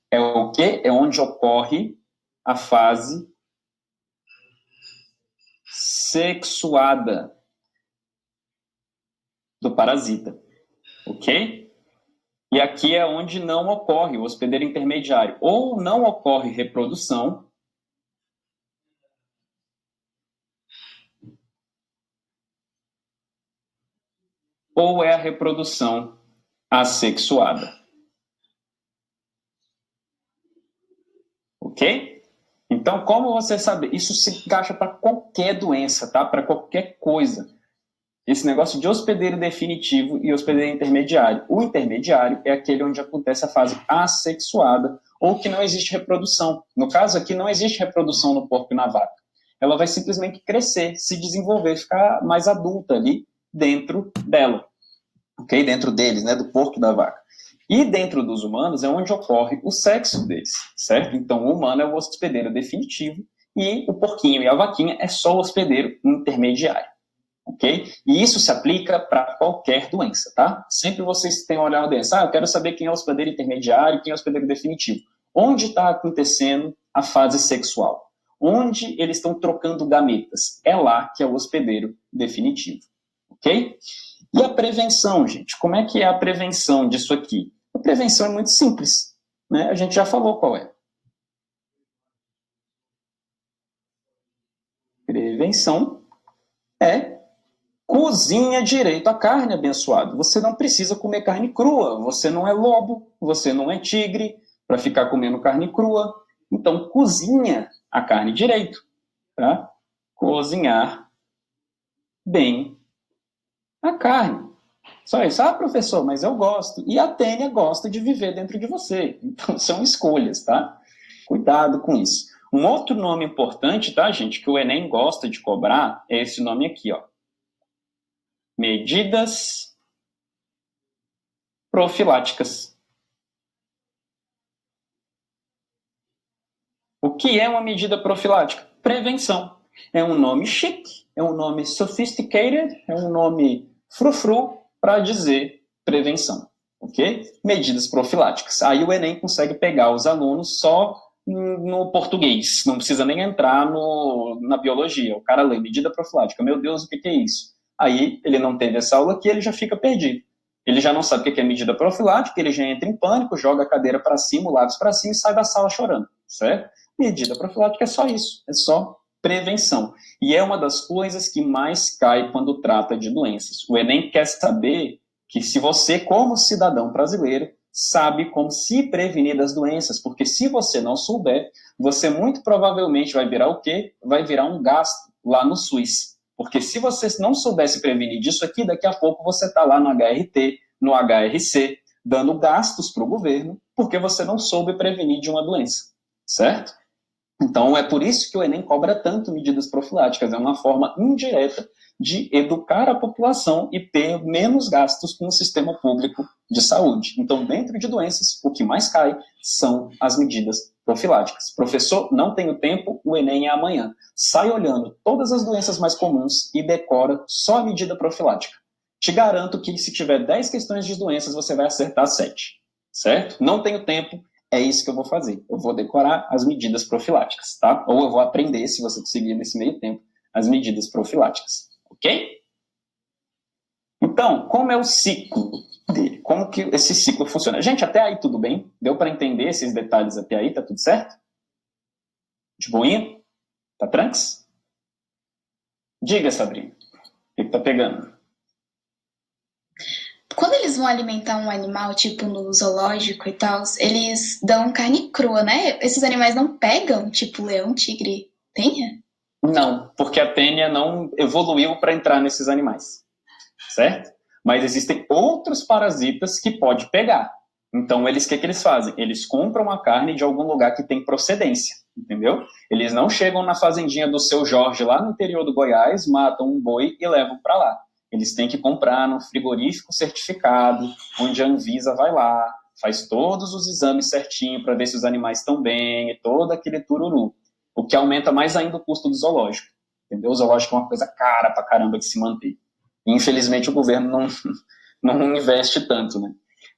É o quê? É onde ocorre a fase sexuada do parasita. Ok? E aqui é onde não ocorre o hospedeiro intermediário. Ou não ocorre reprodução, ou é a reprodução assexuada. Ok? Então, como você sabe? Isso se encaixa para qualquer doença, tá? Para qualquer coisa. Esse negócio de hospedeiro definitivo e hospedeiro intermediário. O intermediário é aquele onde acontece a fase assexuada ou que não existe reprodução. No caso aqui, não existe reprodução no porco e na vaca. Ela vai simplesmente crescer, se desenvolver, ficar mais adulta ali dentro dela, ok? Dentro deles, né? Do porco e da vaca. E dentro dos humanos é onde ocorre o sexo deles, certo? Então, o humano é o hospedeiro definitivo e o porquinho e a vaquinha é só o hospedeiro intermediário, ok? E isso se aplica para qualquer doença, tá? Sempre vocês têm olhado a doença. Eu quero saber quem é o hospedeiro intermediário e quem é o hospedeiro definitivo. Onde está acontecendo a fase sexual? Onde eles estão trocando gametas? É lá que é o hospedeiro definitivo, ok? E a prevenção, gente? Como é que é a prevenção disso aqui? A prevenção é muito simples, né? A gente já falou qual é. Prevenção é cozinha direito a carne, abençoado. Você não precisa comer carne crua. Você não é lobo, você não é tigre para ficar comendo carne crua. Então, cozinha a carne direito, tá? Cozinhar bem a carne. Só isso. Professor, mas eu gosto. E a Tênia gosta de viver dentro de você. Então, são escolhas, tá? Cuidado com isso. Um outro nome importante, tá, gente, que o Enem gosta de cobrar é esse nome aqui, ó. Medidas profiláticas. O que é uma medida profilática? Prevenção. É um nome chique, é um nome sophisticated, é um nome frufru para dizer prevenção, ok? Medidas profiláticas. Aí o Enem consegue pegar os alunos só no português, não precisa nem entrar na biologia. O cara lê medida profilática, meu Deus, o que é isso? Aí ele não teve essa aula aqui, ele já fica perdido. Ele já não sabe o que é medida profilática, ele já entra em pânico, joga a cadeira para cima, o lápis para cima e sai da sala chorando, certo? Medida profilática é só isso, é só prevenção. E é uma das coisas que mais cai quando trata de doenças. O Enem quer saber que se você, como cidadão brasileiro, sabe como se prevenir das doenças, porque se você não souber, você muito provavelmente vai virar o quê? Vai virar um gasto lá no SUS. Porque se você não soubesse prevenir disso aqui, daqui a pouco você está lá no HRT, no HRC, dando gastos para o governo, porque você não soube prevenir de uma doença, certo? Então, é por isso que o Enem cobra tanto medidas profiláticas. É uma forma indireta de educar a população e ter menos gastos com o sistema público de saúde. Então, dentro de doenças, o que mais cai são as medidas profiláticas. Professor, não tenho tempo, o Enem é amanhã. Sai olhando todas as doenças mais comuns e decora só a medida profilática. Te garanto que se tiver 10 questões de doenças, você vai acertar 7, certo? Não tenho tempo. É isso que eu vou fazer. Eu vou decorar as medidas profiláticas, tá? Ou eu vou aprender, se você conseguir nesse meio tempo, as medidas profiláticas, ok? Então, como é o ciclo dele? Como que esse ciclo funciona? Gente, até aí tudo bem? Deu para entender esses detalhes até aí? Tá tudo certo? De boinha? Tá tranks? Diga, Sabrina. O que tá pegando? Quando eles vão alimentar um animal, tipo no zoológico e tal, eles dão carne crua, né? Esses animais não pegam, tipo leão, tigre, tenha? Não, porque a tênia não evoluiu para entrar nesses animais, certo? Mas existem outros parasitas que pode pegar. Então, o que eles fazem? Eles compram a carne de algum lugar que tem procedência, entendeu? Eles não chegam na fazendinha do seu Jorge, lá no interior do Goiás, matam um boi e levam para lá. Eles têm que comprar no frigorífico certificado, onde a Anvisa vai lá, faz todos os exames certinho para ver se os animais estão bem, e todo aquele tururu. O que aumenta mais ainda o custo do zoológico, entendeu? O zoológico é uma coisa cara pra caramba de se manter. E, infelizmente, o governo não investe tanto, né?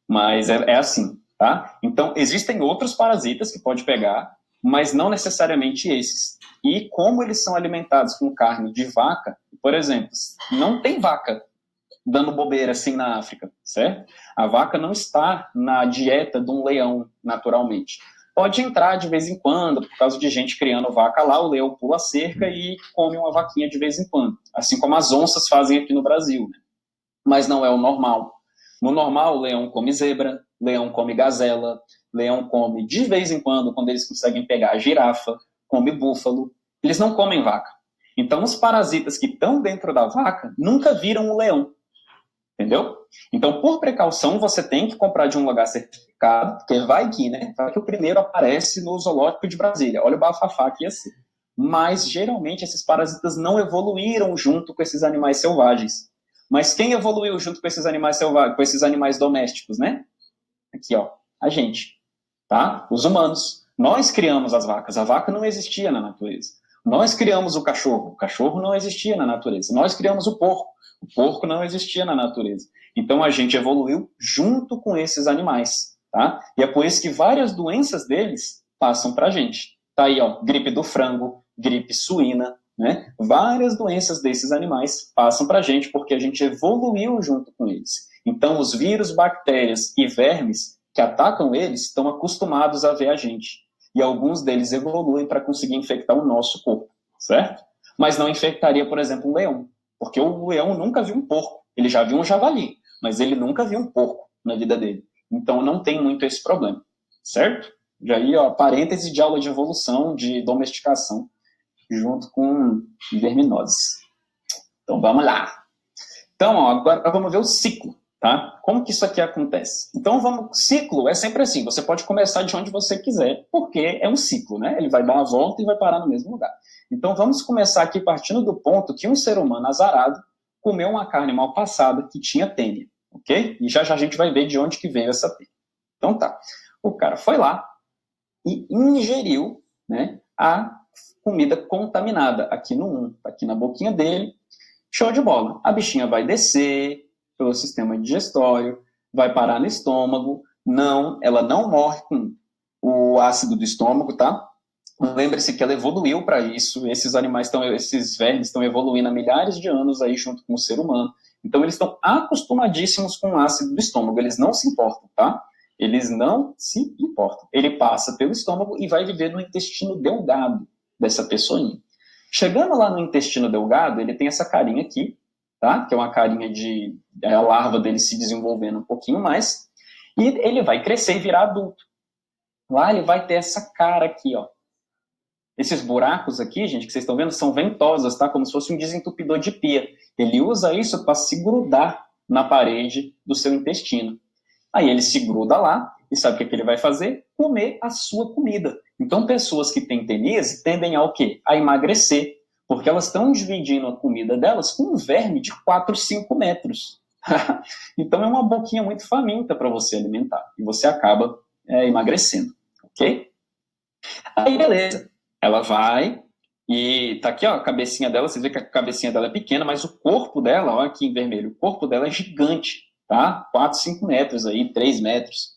Mas é assim, tá? Então, existem outros parasitas que pode pegar, mas não necessariamente esses. E como eles são alimentados com carne de vaca, por exemplo, não tem vaca dando bobeira assim na África, certo? A vaca não está na dieta de um leão, naturalmente. Pode entrar de vez em quando, por causa de gente criando vaca lá, o leão pula a cerca e come uma vaquinha de vez em quando. Assim como as onças fazem aqui no Brasil, né? Mas não é o normal. No normal, o leão come zebra, leão come gazela, leão come de vez em quando eles conseguem pegar a girafa, come búfalo. Eles não comem vaca. Então, os parasitas que estão dentro da vaca nunca viram o leão. Entendeu? Então, por precaução, você tem que comprar de um lugar certificado, porque vai que, né? Vai que o primeiro aparece no zoológico de Brasília. Olha o bafafá que ia ser. Mas, geralmente, esses parasitas não evoluíram junto com esses animais selvagens. Mas quem evoluiu junto com esses animais selvagens, com esses animais domésticos, né? Aqui, ó, a gente, tá? Os humanos. Nós criamos as vacas. A vaca não existia na natureza. Nós criamos o cachorro não existia na natureza. Nós criamos o porco não existia na natureza. Então a gente evoluiu junto com esses animais, tá? E é por isso que várias doenças deles passam pra gente. Tá aí, ó, gripe do frango, gripe suína, né? Várias doenças desses animais passam pra gente porque a gente evoluiu junto com eles. Então os vírus, bactérias e vermes que atacam eles estão acostumados a ver a gente. E alguns deles evoluem para conseguir infectar o nosso corpo, certo? Mas não infectaria, por exemplo, um leão, porque o leão nunca viu um porco. Ele já viu um javali, mas ele nunca viu um porco na vida dele. Então não tem muito esse problema, certo? Já aí, ó, parêntese de aula de evolução, de domesticação, junto com verminoses. Então vamos lá. Então, ó, agora vamos ver o ciclo. Tá? Como que isso aqui acontece? Então, ciclo é sempre assim, você pode começar de onde você quiser, porque é um ciclo, né? Ele vai dar uma volta e vai parar no mesmo lugar. Então, vamos começar aqui partindo do ponto que um ser humano azarado comeu uma carne mal passada que tinha tênia, ok? E já já a gente vai ver de onde que veio essa tênia. Então tá, o cara foi lá e ingeriu, né, a comida contaminada aqui aqui na boquinha dele, show de bola. A bichinha vai descer pelo sistema digestório, vai parar no estômago. Não, ela não morre com o ácido do estômago, tá? Lembre-se que ela evoluiu para isso. Esses vermes estão evoluindo há milhares de anos aí junto com o ser humano. Então eles estão acostumadíssimos com o ácido do estômago. Eles não se importam, tá? Eles não se importam. Ele passa pelo estômago e vai viver no intestino delgado dessa pessoinha. Chegando lá no intestino delgado, ele tem essa carinha aqui, tá? Que é uma carinha de a larva dele se desenvolvendo um pouquinho mais, e ele vai crescer e virar adulto. Lá ele vai ter essa cara aqui, ó. Esses buracos aqui, gente, que vocês estão vendo, são ventosas, tá? Como se fosse um desentupidor de pia. Ele usa isso para se grudar na parede do seu intestino. Aí ele se gruda lá, e sabe o que ele vai fazer? Comer a sua comida. Então, pessoas que têm teníase tendem ao quê? A emagrecer, porque elas estão dividindo a comida delas com um verme de 4, 5 metros. Então, é uma boquinha muito faminta para você alimentar, e você acaba emagrecendo, ok? Aí, beleza. Ela vai, e tá aqui, ó, a cabecinha dela, vocês veem que a cabecinha dela é pequena, mas o corpo dela, ó, aqui em vermelho, o corpo dela é gigante, tá? 4, 5 metros aí, 3 metros.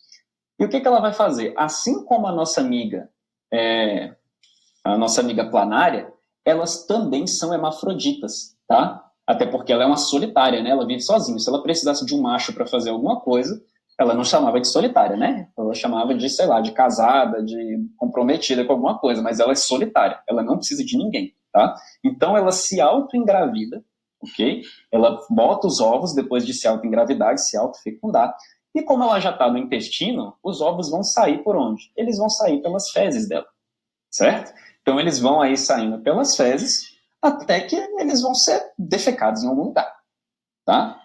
E o que ela vai fazer? Assim como a nossa amiga planária, elas também são hermafroditas, tá? Até porque ela é uma solitária, né? Ela vive sozinha. Se ela precisasse de um macho para fazer alguma coisa, ela não chamava de solitária, né? Ela chamava de, sei lá, de casada, de comprometida com alguma coisa, mas ela é solitária. Ela não precisa de ninguém, tá? Então ela se auto-engravida, ok? Ela bota os ovos depois de se auto-engravidar, de se auto-fecundar. E como ela já está no intestino, os ovos vão sair por onde? Eles vão sair pelas fezes dela, certo? Então eles vão aí saindo pelas fezes até que eles vão ser defecados em algum lugar, tá?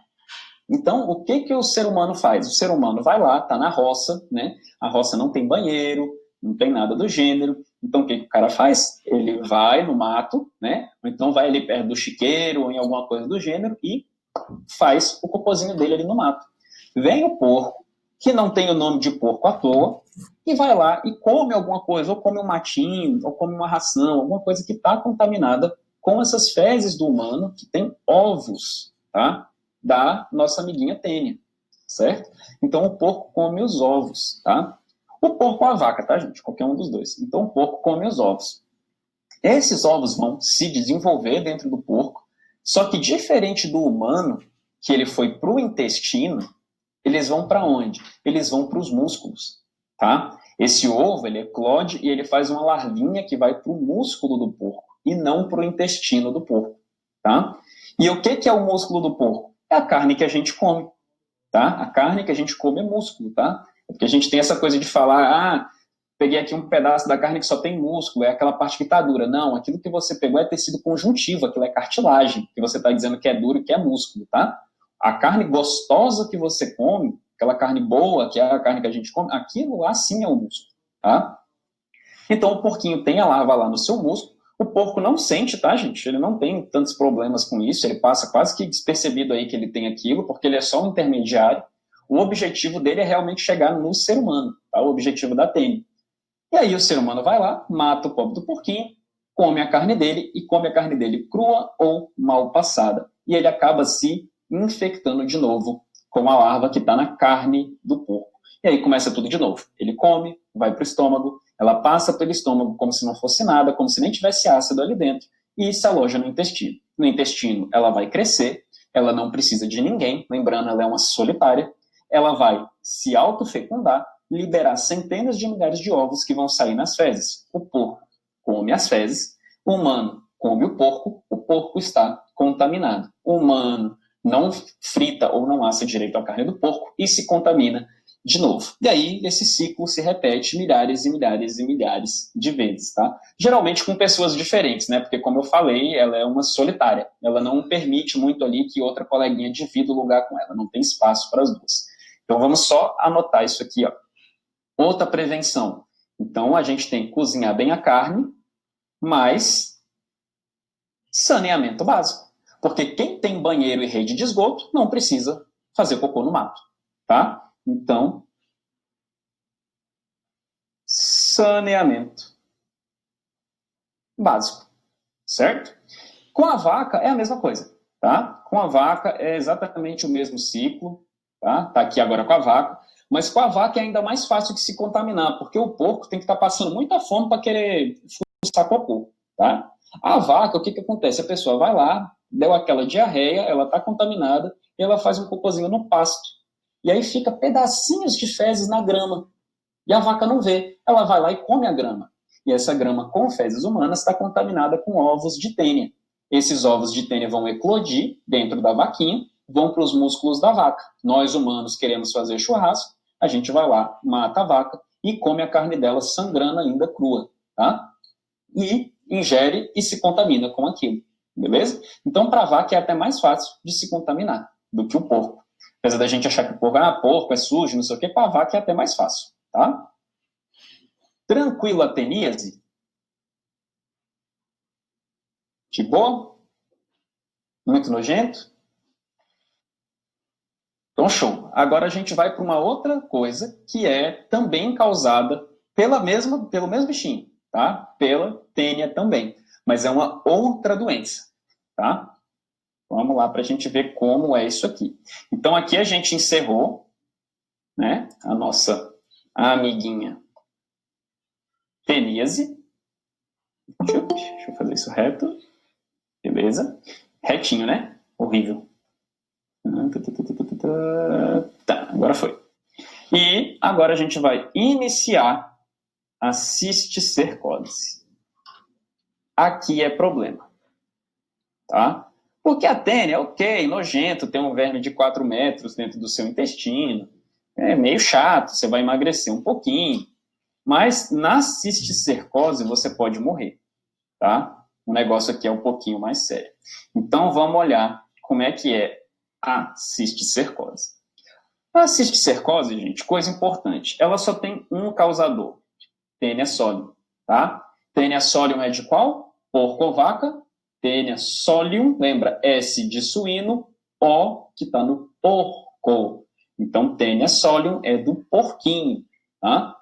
Então, o que o ser humano faz? O ser humano vai lá, tá na roça, né? A roça não tem banheiro, não tem nada do gênero. Então, o que o cara faz? Ele vai no mato, né? Ou então vai ali perto do chiqueiro ou em alguma coisa do gênero e faz o cocôzinho dele ali no mato. Vem o porco, que não tem o nome de porco à toa, e vai lá e come alguma coisa, ou come um matinho, ou come uma ração, alguma coisa que está contaminada com essas fezes do humano que tem ovos, tá? Da nossa amiguinha tênia, certo? Então o porco come os ovos, tá? O porco ou a vaca, tá, gente? Qualquer um dos dois. Então o porco come os ovos. Esses ovos vão se desenvolver dentro do porco, só que diferente do humano, que ele foi para o intestino, eles vão para onde? Eles vão para os músculos, tá? Esse ovo, ele eclode e ele faz uma larvinha que vai para o músculo do porco e não para o intestino do porco, tá? E o que é o músculo do porco? É a carne que a gente come, tá? A carne que a gente come é músculo, tá? É porque a gente tem essa coisa de falar, peguei aqui um pedaço da carne que só tem músculo, é aquela parte que está dura. Não, aquilo que você pegou é tecido conjuntivo, aquilo é cartilagem, que você está dizendo que é duro e que é músculo, tá? A carne gostosa que você come, aquela carne boa, que é a carne que a gente come, aquilo lá sim é o músculo, tá? Então o porquinho tem a larva lá no seu músculo, O porco não sente, tá, gente? Ele não tem tantos problemas com isso, ele passa quase que despercebido aí que ele tem aquilo, porque ele é só um intermediário. O objetivo dele é realmente chegar no ser humano, tá? O objetivo da tênia. E aí o ser humano vai lá, mata o pobre do porquinho, come a carne dele, e come a carne dele crua ou mal passada. E ele acaba se infectando de novo com a larva que está na carne do porco. E aí começa tudo de novo. Ele come, vai para o estômago, ela passa pelo estômago como se não fosse nada, como se nem tivesse ácido ali dentro, e se aloja no intestino. No intestino, ela vai crescer, ela não precisa de ninguém, lembrando, ela é uma solitária, ela vai se autofecundar, liberar centenas de milhares de ovos que vão sair nas fezes. O porco come as fezes, o humano come o porco está contaminado. O humano não frita ou não assa direito a carne do porco e se contamina de novo. E aí, esse ciclo se repete milhares e milhares e milhares de vezes, tá? Geralmente com pessoas diferentes, né? Porque, como eu falei, ela é uma solitária. Ela não permite muito ali que outra coleguinha divida o lugar com ela. Não tem espaço para as duas. Então, vamos só anotar isso aqui, ó. Outra prevenção. Então, a gente tem que cozinhar bem a carne, mas saneamento básico. Porque quem tem banheiro e rede de esgoto não precisa fazer cocô no mato, tá? Então, saneamento básico, certo? Com a vaca é a mesma coisa, tá? Com a vaca é exatamente o mesmo ciclo, tá? Tá aqui agora com a vaca, mas com a vaca é ainda mais fácil de se contaminar, porque o porco tem que estar passando muita fome para querer fuçar cocô, tá? A vaca, o que acontece? A pessoa vai lá, deu aquela diarreia, ela está contaminada, e ela faz um cocôzinho no pasto. E aí fica pedacinhos de fezes na grama. E a vaca não vê. Ela vai lá e come a grama. E essa grama com fezes humanas está contaminada com ovos de tênia. Esses ovos de tênia vão eclodir dentro da vaquinha, vão para os músculos da vaca. Nós, humanos, queremos fazer churrasco, a gente vai lá, mata a vaca e come a carne dela sangrando ainda crua, tá? E ingere e se contamina com aquilo, beleza? Então, para a vaca é até mais fácil de se contaminar do que o porco. Apesar da gente achar que o porco é sujo, não sei o quê, para a vaca é até mais fácil, tá? Tranquiloteníase. De boa? Muito nojento? Então, show. Agora a gente vai para uma outra coisa que é também causada pelo mesmo bichinho, tá? Pela tênia também. Mas é uma outra doença, tá? Vamos lá para a gente ver como é isso aqui. Então, aqui a gente encerrou, né, a nossa amiguinha teníase. Deixa eu fazer isso reto. Beleza? Retinho, né? Horrível. Tá, agora foi. E agora a gente vai iniciar a cisticercose. Aqui é problema, tá? Porque a tênia é ok, nojento, tem um verme de 4 metros dentro do seu intestino, é meio chato, você vai emagrecer um pouquinho, mas na cisticercose você pode morrer, tá? O negócio aqui é um pouquinho mais sério. Então vamos olhar como é que é a cisticercose. A cisticercose, gente, coisa importante, ela só tem um causador, Taenia solium, tá? Taenia solium é de qual? Porco ou vaca. Taenia solium, lembra, S de suíno, O que está no porco. Então, Taenia solium é do porquinho, tá?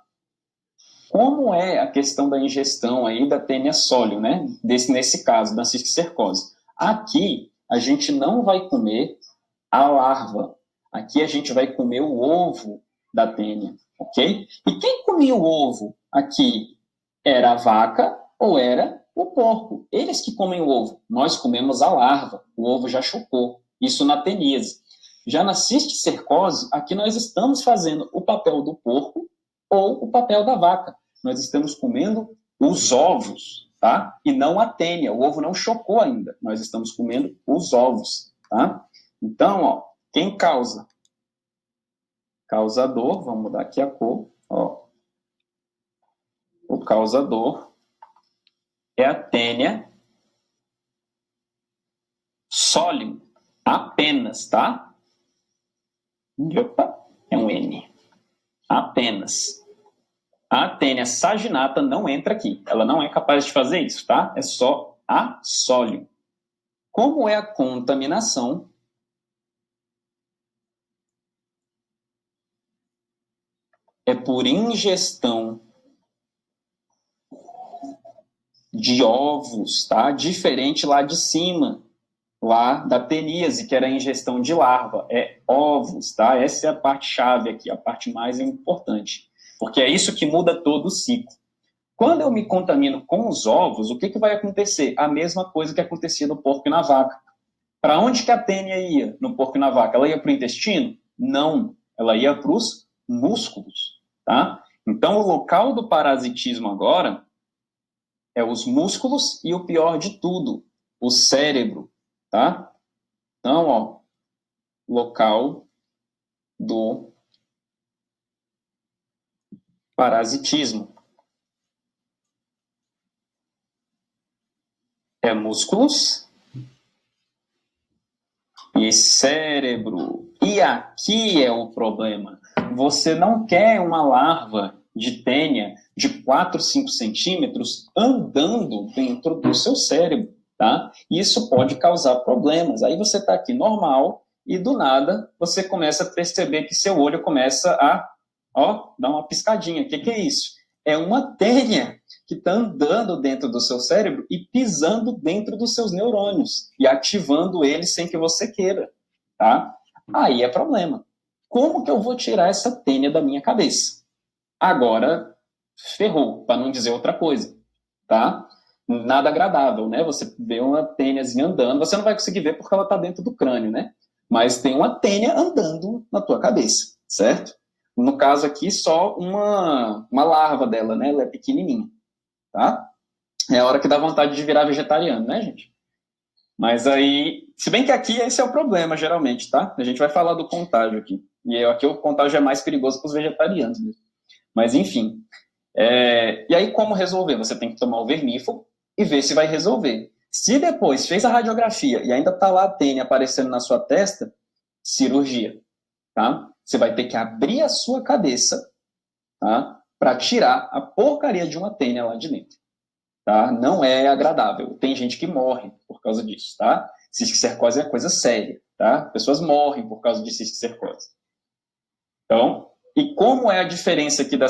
Como é a questão da ingestão aí da Taenia solium, né? Nesse caso, da cisticercose. Aqui, a gente não vai comer a larva. Aqui a gente vai comer o ovo da tênia, ok? E quem comia o ovo aqui era a vaca ou era o porco? Eles que comem o ovo. Nós comemos a larva. O ovo já chocou. Isso na teníase. Já na cisticercose, aqui nós estamos fazendo o papel do porco ou o papel da vaca. Nós estamos comendo os ovos, tá? E não a tênia. O ovo não chocou ainda. Nós estamos comendo os ovos, tá? Então, ó, quem causa? Causador, vamos mudar aqui a cor. Ó. O causador é a Taenia solium, apenas, tá? Opa, é um N. Apenas. A tênia saginata não entra aqui. Ela não é capaz de fazer isso, tá? É só a sólio. Como é a contaminação? É por ingestão de ovos, tá? Diferente lá de cima, lá da teníase, que era a ingestão de larva. É ovos, tá? Essa é a parte chave aqui, a parte mais importante. Porque é isso que muda todo o ciclo. Quando eu me contamino com os ovos, o que vai acontecer? A mesma coisa que acontecia no porco e na vaca. Para onde que a tênia ia no porco e na vaca? Ela ia para o intestino? Não. Ela ia para os músculos, tá? Então, o local do parasitismo agora é os músculos e o pior de tudo, o cérebro, tá? Então, ó, local do parasitismo é músculos e cérebro. E aqui é o problema. Você não quer uma larva de tênia de 4, 5 centímetros andando dentro do seu cérebro, tá? Isso pode causar problemas. Aí você está aqui normal e do nada você começa a perceber que seu olho começa a, ó, dar uma piscadinha. O que é isso? É uma tênia que está andando dentro do seu cérebro e pisando dentro dos seus neurônios e ativando eles sem que você queira, tá? Aí é problema. Como que eu vou tirar essa tênia da minha cabeça? Agora, ferrou, para não dizer outra coisa, tá? Nada agradável, né? Você vê uma têniazinha andando, você não vai conseguir ver porque ela está dentro do crânio, né? Mas tem uma tênia andando na tua cabeça, certo? No caso aqui, só uma larva dela, né? Ela é pequenininha, tá? É a hora que dá vontade de virar vegetariano, né, gente? Mas aí, se bem que aqui esse é o problema, geralmente, tá? A gente vai falar do contágio aqui. E aqui o contágio é mais perigoso para os vegetarianos mesmo. Mas, enfim. E aí, como resolver? Você tem que tomar o vermífugo e ver se vai resolver. Se depois fez a radiografia e ainda está lá a tênia aparecendo na sua testa, cirurgia, tá? Você vai ter que abrir a sua cabeça, tá? Para tirar a porcaria de uma tênia lá de dentro. Tá? Não é agradável. Tem gente que morre por causa disso, tá? Cisticercose é coisa séria, tá? Pessoas morrem por causa de cisticercose. Então, e como é a diferença aqui da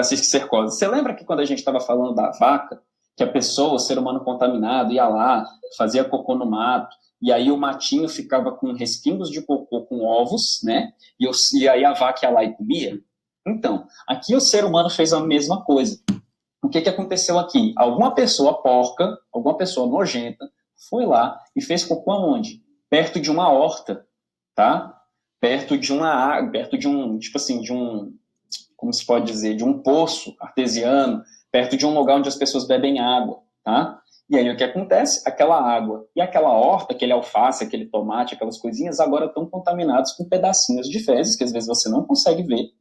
cisticercose? Você lembra que quando a gente estava falando da vaca, que a pessoa, o ser humano contaminado, ia lá, fazia cocô no mato, e aí o matinho ficava com respingos de cocô com ovos, né? E aí a vaca ia lá e comia? Então, aqui o ser humano fez a mesma coisa. O que aconteceu aqui? Alguma pessoa porca, alguma pessoa nojenta, foi lá e fez cocô aonde? Perto de uma horta, tá? Perto de uma água, perto de um, tipo assim, de um, como se pode dizer, de um poço artesiano, perto de um lugar onde as pessoas bebem água, tá? E aí o que acontece? Aquela água e aquela horta, aquele alface, aquele tomate, aquelas coisinhas, agora estão contaminados com pedacinhos de fezes, que às vezes você não consegue ver,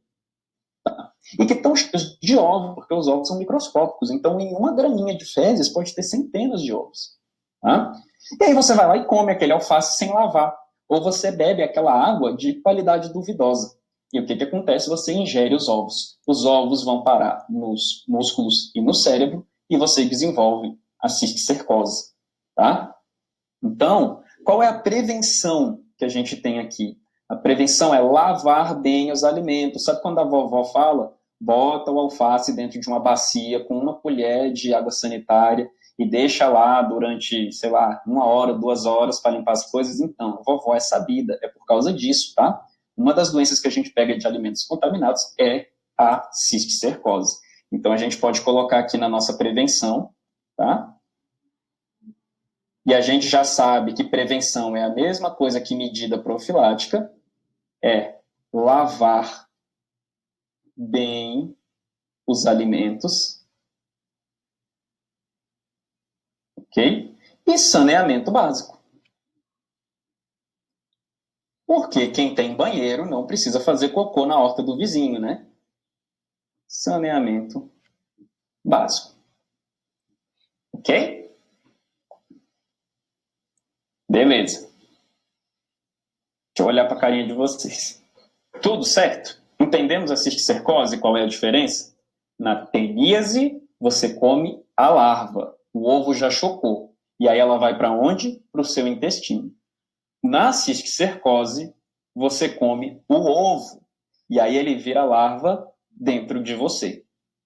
e que estão cheios de ovos, porque os ovos são microscópicos. Então, em uma graminha de fezes pode ter centenas de ovos. Tá? E aí você vai lá e come aquele alface sem lavar. Ou você bebe aquela água de qualidade duvidosa. E o que acontece? Você ingere os ovos. Os ovos vão parar nos músculos e no cérebro e você desenvolve a cisticercose. Tá? Então, qual é a prevenção que a gente tem aqui? A prevenção é lavar bem os alimentos. Sabe quando a vovó fala? Bota o alface dentro de uma bacia com uma colher de água sanitária e deixa lá durante, sei lá, 1 hora, 2 horas para limpar as coisas. Então, a vovó é sabida, é por causa disso, tá? Uma das doenças que a gente pega de alimentos contaminados é a cisticercose. Então, a gente pode colocar aqui na nossa prevenção, tá? E a gente já sabe que prevenção é a mesma coisa que medida profilática, é lavar bem os alimentos, ok? E saneamento básico. Porque quem tem banheiro não precisa fazer cocô na horta do vizinho, né? Saneamento básico. Ok? Beleza. Deixa eu olhar para a carinha de vocês. Tudo certo? Entendemos a cisticercose? Qual é a diferença? Na teníase, você come a larva. O ovo já chocou. E aí ela vai para onde? Para o seu intestino. Na cisticercose, você come o ovo. E aí ele vira larva dentro de você.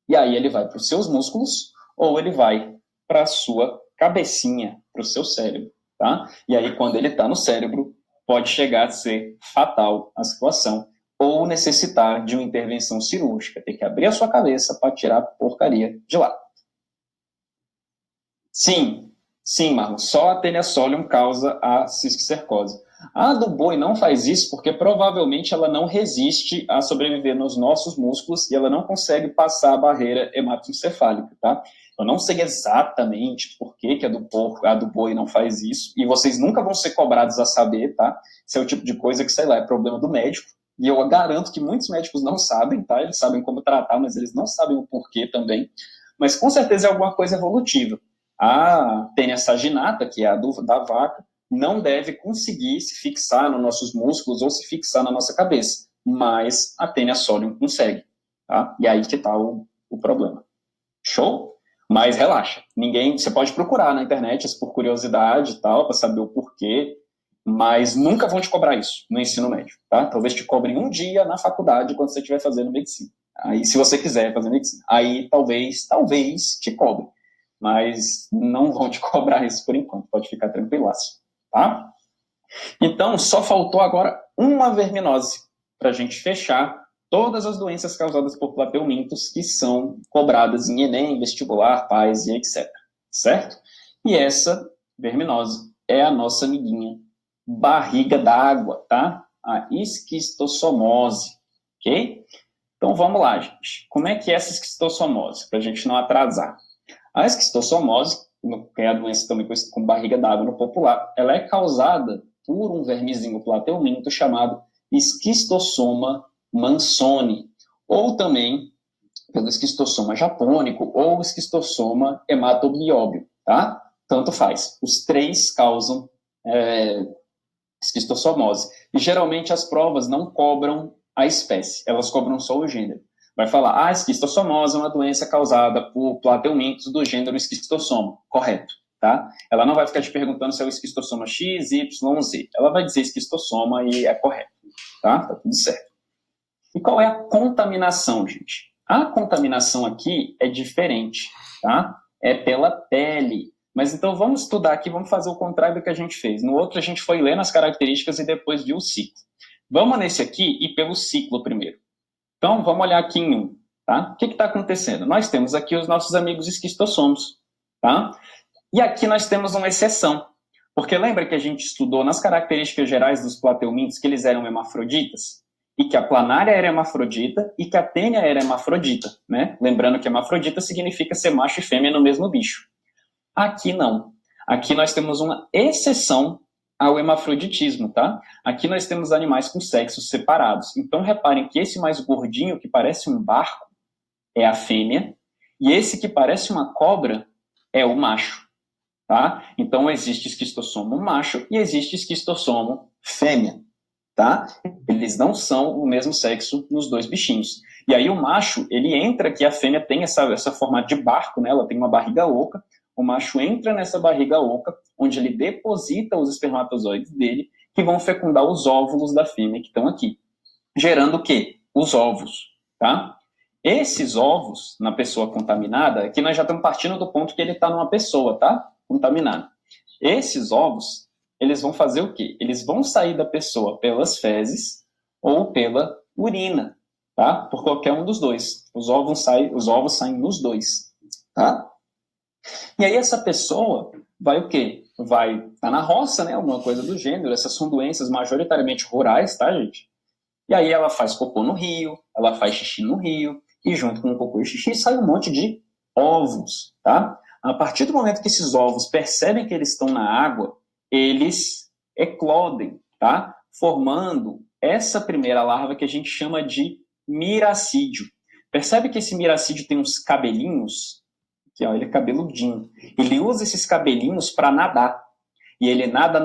E aí ele vai para os seus músculos ou ele vai para a sua cabecinha, para o seu cérebro. Tá? E aí, quando ele está no cérebro, pode chegar a ser fatal a situação ou necessitar de uma intervenção cirúrgica, ter que abrir a sua cabeça para tirar a porcaria de lá. Sim, Marlon, só a Taenia solium causa a cisticercose. A do boi não faz isso porque provavelmente ela não resiste a sobreviver nos nossos músculos e ela não consegue passar a barreira hematoencefálica, tá? Eu não sei exatamente por que a do porco, a do boi não faz isso, e vocês nunca vão ser cobrados a saber, tá? Isso é o tipo de coisa que, sei lá, é problema do médico, e eu garanto que muitos médicos não sabem, tá? Eles sabem como tratar, mas eles não sabem o porquê também. Mas com certeza é alguma coisa evolutiva. A tênia saginata, que é a da vaca, não deve conseguir se fixar nos nossos músculos ou se fixar na nossa cabeça, mas a Taenia solium consegue, tá? E aí que está o problema. Show? Mas relaxa, você pode procurar na internet por curiosidade e tal, para saber o porquê, mas nunca vão te cobrar isso no ensino médio, tá? Talvez te cobrem um dia na faculdade quando você estiver fazendo medicina. Aí, se você quiser fazer medicina, aí talvez te cobre, mas não vão te cobrar isso por enquanto, pode ficar tranquilaço. Tá? Então, só faltou agora uma verminose para a gente fechar todas as doenças causadas por plateumintos que são cobradas em Enem, vestibular, PAS e etc. Certo? E essa verminose é a nossa amiguinha barriga d'água, tá? A esquistossomose, ok? Então, vamos lá, gente. Como é que é essa esquistossomose? Para a gente não atrasar. A esquistossomose, que é a doença também conhecida como barriga d'água no popular, ela é causada por um vermezinho plateuminto chamado esquistossoma mansoni, ou também pelo esquistossoma japônico ou esquistossoma hematobióbio, tá? Tanto faz. Os três causam esquistossomose. E geralmente as provas não cobram a espécie, elas cobram só o gênero. Vai falar, esquistossomose é uma doença causada por plateumintos do gênero esquistossoma. Correto, tá? Ela não vai ficar te perguntando se é o esquistossoma X, Y, Z. Ela vai dizer esquistossoma e é correto, tá? Tá tudo certo. E qual é a contaminação, gente? A contaminação aqui é diferente, tá? É pela pele. Mas então vamos estudar aqui, vamos fazer o contrário do que a gente fez. No outro a gente foi lendo as características e depois viu o ciclo. Vamos nesse aqui e pelo ciclo primeiro. Então, vamos olhar aqui em um, tá? O que está acontecendo? Nós temos aqui os nossos amigos esquistossomos, tá? E aqui nós temos uma exceção, porque lembra que a gente estudou nas características gerais dos plateumintos que eles eram hermafroditas? E que a planária era hermafrodita e que a tênia era hermafrodita, né? Lembrando que hermafrodita significa ser macho e fêmea no mesmo bicho. Aqui não. Aqui nós temos uma exceção ao hermafroditismo, tá? Aqui nós temos animais com sexos separados. Então, reparem que esse mais gordinho, que parece um barco, é a fêmea, e esse que parece uma cobra é o macho, tá? Então, existe esquistossomo macho e existe esquistossomo fêmea, tá? Eles não são o mesmo sexo nos dois bichinhos. E aí o macho, ele entra que a fêmea tem essa formato de barco, né? Ela tem uma barriga oca. O macho entra nessa barriga oca, onde ele deposita os espermatozoides dele, que vão fecundar os óvulos da fêmea que estão aqui. Gerando o quê? Os ovos, tá? Esses ovos, na pessoa contaminada, aqui nós já estamos partindo do ponto que ele está numa pessoa, tá? Contaminada. Esses ovos, eles vão fazer o quê? Eles vão sair da pessoa pelas fezes ou pela urina, tá? Por qualquer um dos dois. Os ovos saem nos dois, tá? E aí essa pessoa vai o quê? Vai estar na roça, né? Alguma coisa do gênero. Essas são doenças majoritariamente rurais, tá, gente? E aí ela faz cocô no rio, ela faz xixi no rio, e junto com o cocô e xixi sai um monte de ovos, tá? A partir do momento que esses ovos percebem que eles estão na água, eles eclodem, tá? Formando essa primeira larva que a gente chama de miracídio. Percebe que esse miracídio tem uns cabelinhos? Aqui, ó, ele é cabeludinho. Ele usa esses cabelinhos para nadar. E ele nada,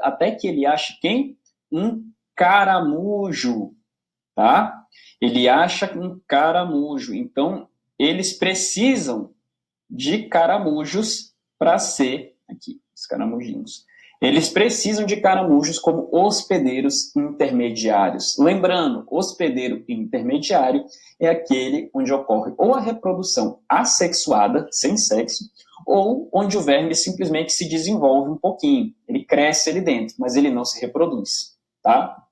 até que ele ache quem? Um caramujo. tá? Ele acha um caramujo. Então, eles precisam de caramujos para ser, aqui, os caramujinhos. Eles precisam de caramujos como hospedeiros intermediários. Lembrando, hospedeiro intermediário é aquele onde ocorre ou a reprodução assexuada, sem sexo, ou onde o verme simplesmente se desenvolve um pouquinho. Ele cresce ali dentro, mas ele não se reproduz, tá?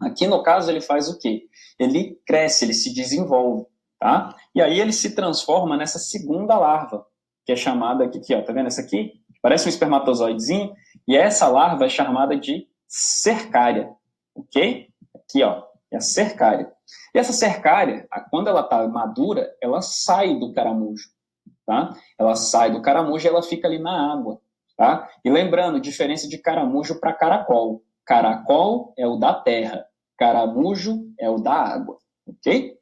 Aqui, no caso, ele faz o quê? Ele cresce, ele se desenvolve, tá? E aí ele se transforma nessa segunda larva, que é chamada aqui, ó, tá vendo essa aqui? Parece um espermatozoidezinho, e essa larva é chamada de cercária, ok? Aqui, ó, é a cercária. E essa cercária, quando ela está madura, ela sai do caramujo, tá? Ela sai do caramujo e ela fica ali na água, tá? E lembrando, diferença de caramujo para caracol. Caracol é o da terra, caramujo é o da água, ok?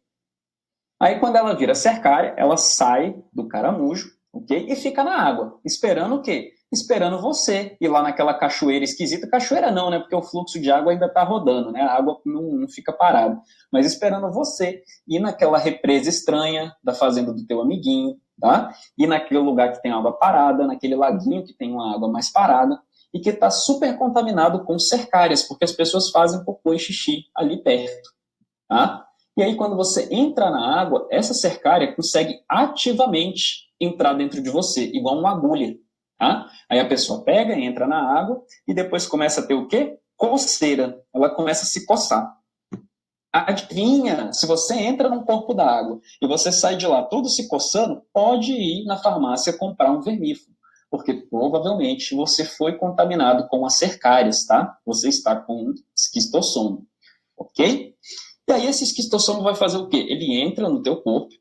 Aí quando ela vira cercária, ela sai do caramujo, ok? E fica na água, esperando o quê? Esperando você ir lá naquela cachoeira esquisita. Cachoeira não, né? Porque o fluxo de água ainda está rodando, né? A água não fica parada. Mas esperando você ir naquela represa estranha da fazenda do teu amiguinho, tá? Ir naquele lugar que tem água parada, naquele laguinho que tem uma água mais parada e que está super contaminado com cercárias, porque as pessoas fazem cocô e xixi ali perto, tá? E aí, quando você entra na água, essa cercária consegue ativamente entrar dentro de você, igual uma agulha. Tá? Aí a pessoa pega, entra na água e depois começa a ter o quê? Coceira. Ela começa a se coçar. Adivinha, se você entra num corpo d'água e você sai de lá todo se coçando, pode ir na farmácia comprar um vermífugo, porque provavelmente você foi contaminado com as cercárias, tá? Você está com um esquistossoma, ok? E aí esse esquistossoma vai fazer o quê? Ele entra no teu corpo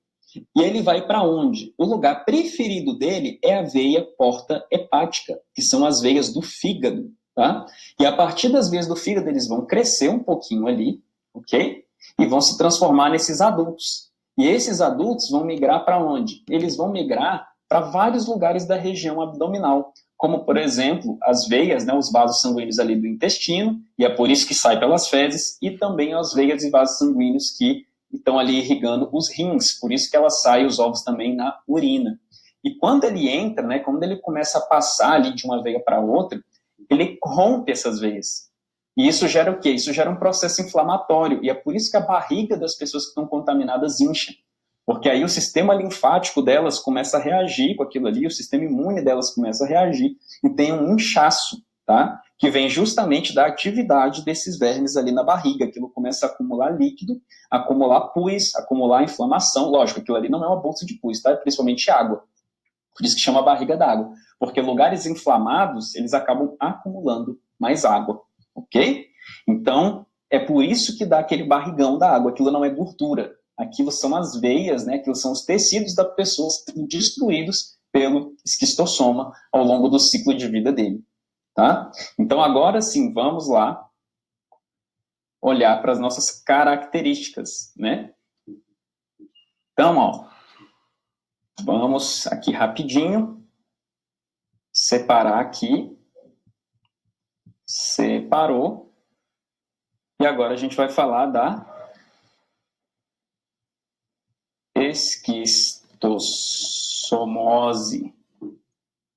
e ele vai para onde? O lugar preferido dele é a veia porta hepática, que são as veias do fígado, tá? E a partir das veias do fígado eles vão crescer um pouquinho ali, ok? E vão se transformar nesses adultos. E esses adultos vão migrar para onde? Eles vão migrar para vários lugares da região abdominal, como, por exemplo, as veias, né, os vasos sanguíneos ali do intestino, e é por isso que sai pelas fezes, e também as veias e vasos sanguíneos que estão ali irrigando os rins, por isso que ela sai os ovos também na urina. E quando ele entra, né, quando ele começa a passar ali de uma veia para outra, ele rompe essas veias. E isso gera o quê? Isso gera um processo inflamatório, e é por isso que a barriga das pessoas que estão contaminadas incha. Porque aí o sistema linfático delas começa a reagir com aquilo ali, o sistema imune delas começa a reagir, e tem um inchaço, tá? Que vem justamente da atividade desses vermes ali na barriga. Aquilo começa a acumular líquido, acumular pus, acumular inflamação. Lógico, aquilo ali não é uma bolsa de pus, tá? É principalmente água. Por isso que chama barriga d'água. Porque lugares inflamados, eles acabam acumulando mais água, ok? Então, é por isso que dá aquele barrigão da água. Aquilo não é gordura. Aquilo são as veias, né? Aquilo são os tecidos da pessoa sendo destruídos pelo esquistossoma ao longo do ciclo de vida dele. Tá? Então, agora sim, vamos lá olhar para as nossas características, né? Então, ó, vamos aqui rapidinho separar aqui. Separou. E agora a gente vai falar da esquistossomose,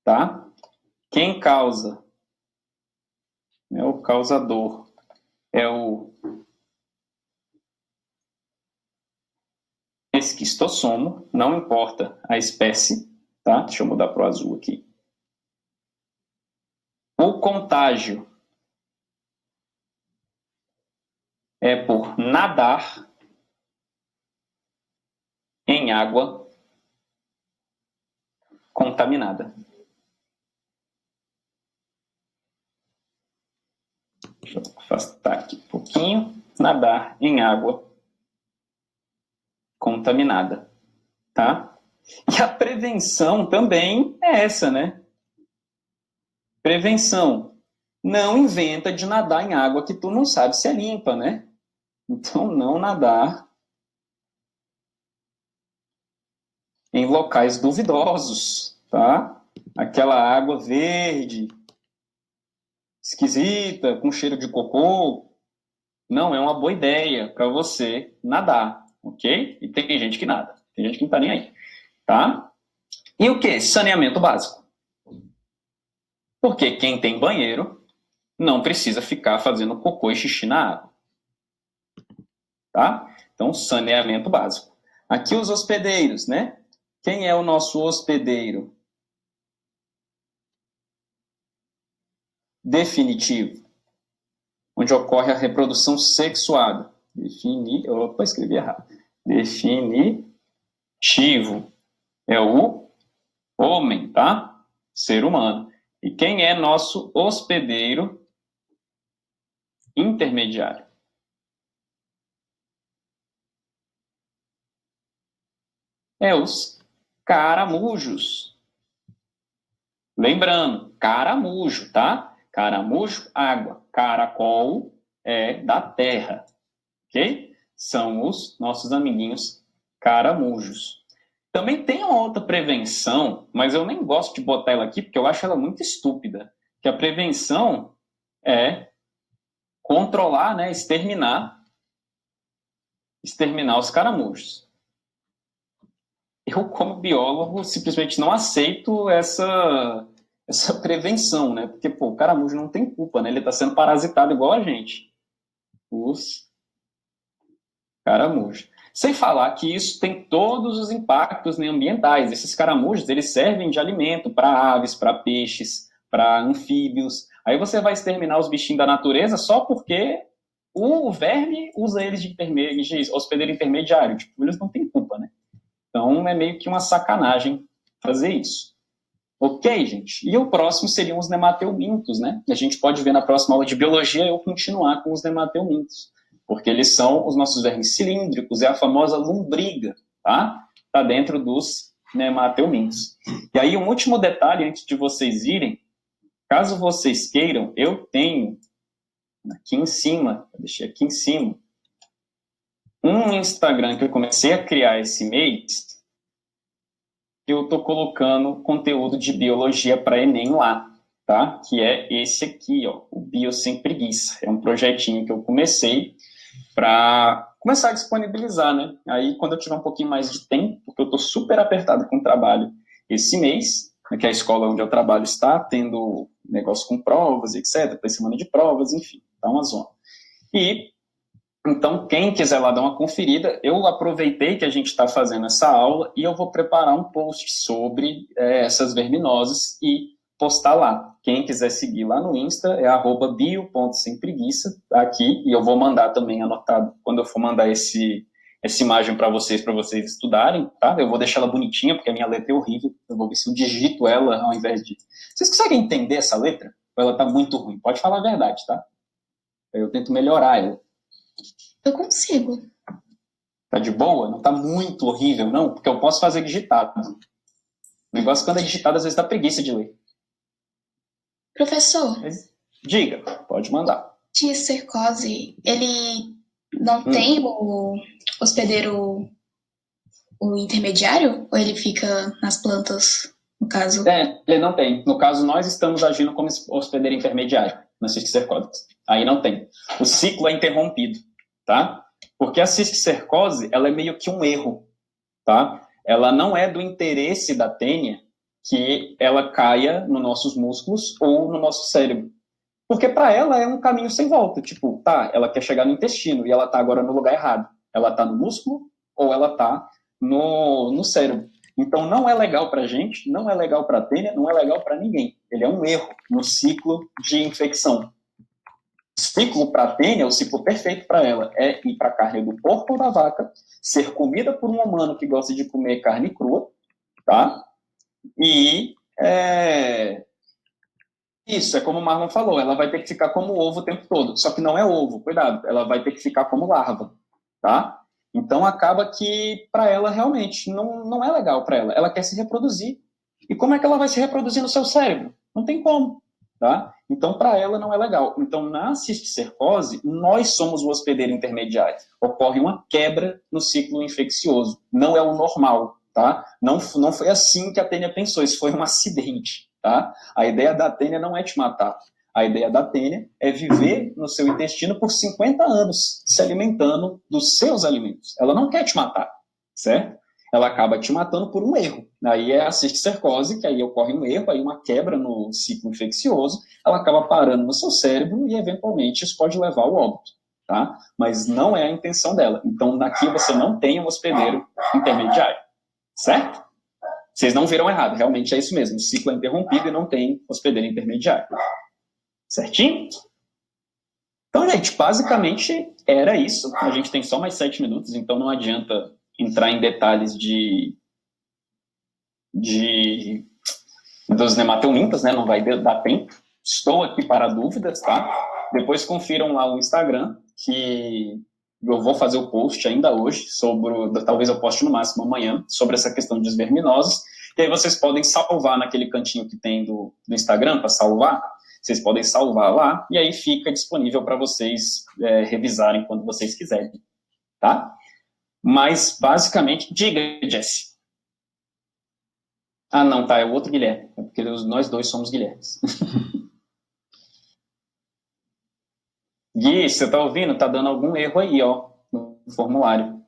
tá? Quem causa? É o causador. É o esquistossomo, não importa a espécie, tá? Deixa eu mudar para o azul aqui. O contágio é por nadar em água contaminada. Deixa eu afastar aqui um pouquinho. Nadar em água contaminada, tá? E a prevenção também é essa, né? Prevenção. Não inventa de nadar em água que tu não sabe se é limpa, né? Então, não nadar em locais duvidosos, tá? Aquela água verde, esquisita, com cheiro de cocô, não é uma boa ideia para você nadar, ok? E tem gente que nada, tem gente que não tá nem aí, tá? E o que? Saneamento básico. Porque quem tem banheiro não precisa ficar fazendo cocô e xixi na água, tá? Então, saneamento básico. Aqui os hospedeiros, né? Quem é o nosso hospedeiro definitivo? Onde ocorre a reprodução sexuada. Opa, escrevi errado. Definitivo. É o homem, tá? Ser humano. E quem é nosso hospedeiro intermediário? É os caramujos. Lembrando, caramujo, tá? Caramujo, água. Caracol é da terra, ok? São os nossos amiguinhos caramujos. Também tem uma outra prevenção, mas eu nem gosto de botar ela aqui porque eu acho ela muito estúpida. Que a prevenção é controlar, né, exterminar os caramujos. Eu, como biólogo, simplesmente não aceito essa prevenção, né? Porque, pô, o caramujo não tem culpa, né? Ele está sendo parasitado igual a gente. Os caramujos. Sem falar que isso tem todos os impactos, né, ambientais. Esses caramujos, eles servem de alimento para aves, para peixes, para anfíbios. Aí você vai exterminar os bichinhos da natureza só porque o verme usa eles de hospedeiro intermediário. Tipo, eles não têm culpa, né? Então, é meio que uma sacanagem fazer isso. Ok, gente? E o próximo seriam os nemateumintos, né? A gente pode ver na próxima aula de biologia eu continuar com os nemateumintos, porque eles são os nossos vermes cilíndricos, é a famosa lombriga, tá? Tá dentro dos nemateumintos. E aí, um último detalhe antes de vocês irem, caso vocês queiram, eu tenho aqui em cima, deixei aqui em cima, um Instagram que eu comecei a criar esse mês, eu estou colocando conteúdo de biologia para Enem lá, tá? Que é esse aqui, ó, o Bio Sem Preguiça. É um projetinho que eu comecei para começar a disponibilizar, né? Aí, quando eu tiver um pouquinho mais de tempo, porque eu estou super apertado com o trabalho esse mês, né, que a escola onde eu trabalho está tendo negócio com provas, etc., tem semana de provas, enfim, tá uma zona. E então, quem quiser lá dar uma conferida, eu aproveitei que a gente está fazendo essa aula e eu vou preparar um post sobre essas verminoses e postar lá. Quem quiser seguir lá no Insta é @bio.sempreguiça aqui, e eu vou mandar também anotado quando eu for mandar essa imagem para vocês estudarem, tá? Eu vou deixar ela bonitinha, porque a minha letra é horrível, eu vou ver se eu digito ela ao invés de... Vocês conseguem entender essa letra? Ou ela tá muito ruim? Pode falar a verdade, tá? Eu tento melhorar ela. Eu consigo. Tá de boa? Não tá muito horrível, não? Porque eu posso fazer digitado. O negócio, quando é digitado, às vezes dá preguiça de ler. Professor, Mas, diga, pode mandar. de cercose, ele não tem o hospedeiro, o intermediário? Ou ele fica nas plantas, no caso? Ele não tem. No caso, nós estamos agindo como hospedeiro intermediário na cisticercose. Aí não tem. O ciclo é interrompido, tá? Porque a cisticercose, ela é meio que um erro, tá? Ela não é do interesse da tênia que ela caia nos nossos músculos ou no nosso cérebro. Porque para ela é um caminho sem volta. Tipo, tá, ela quer chegar no intestino e ela tá agora no lugar errado. Ela tá no músculo ou ela tá no cérebro. Então não é legal para a gente, não é legal para a tênia, não é legal para ninguém. Ele é um erro no ciclo de infecção. O ciclo para a tênia, o ciclo perfeito para ela é ir para a carne do porco ou da vaca, ser comida por um humano que gosta de comer carne crua, tá? E isso, é como o Marlon falou, ela vai ter que ficar como ovo o tempo todo. Só que não é ovo, cuidado, ela vai ter que ficar como larva, tá? Então acaba que para ela realmente não é legal para ela. Ela quer se reproduzir. E como é que ela vai se reproduzir no seu cérebro? Não tem como, tá? Então para ela não é legal. Então na cisticercose, nós somos o hospedeiro intermediário. Ocorre uma quebra no ciclo infeccioso. Não é o normal, tá? Não foi assim que a Tênia pensou, isso foi um acidente. Tá? A ideia da tênia não é te matar. A ideia da tênia é viver no seu intestino por 50 anos, se alimentando dos seus alimentos. Ela não quer te matar, certo? Ela acaba te matando por um erro. Aí é a cisticercose, que aí ocorre um erro, aí uma quebra no ciclo infeccioso, ela acaba parando no seu cérebro e, eventualmente, isso pode levar ao óbito, tá? Mas não é a intenção dela. Então, aqui você não tem um hospedeiro intermediário, certo? Vocês não viram errado, realmente é isso mesmo. O ciclo é interrompido e não tem hospedeiro intermediário. Certinho? Então, gente, basicamente era isso. A gente tem só mais 7 minutos, então não adianta entrar em detalhes dos nematelmintas, né? Não vai dar tempo. Estou aqui para dúvidas, tá? Depois confiram lá o Instagram, que eu vou fazer o post ainda hoje, talvez eu poste no máximo amanhã, sobre essa questão de verminoses. E aí vocês podem salvar naquele cantinho que tem do Instagram, para salvar. Vocês podem salvar lá, e aí fica disponível para vocês revisarem quando vocês quiserem, tá? Mas, basicamente, diga, Jesse. Ah, não, tá, é o outro Guilherme, é porque nós dois somos Guilhermes. Gui, você tá ouvindo? Tá dando algum erro aí, ó, no formulário.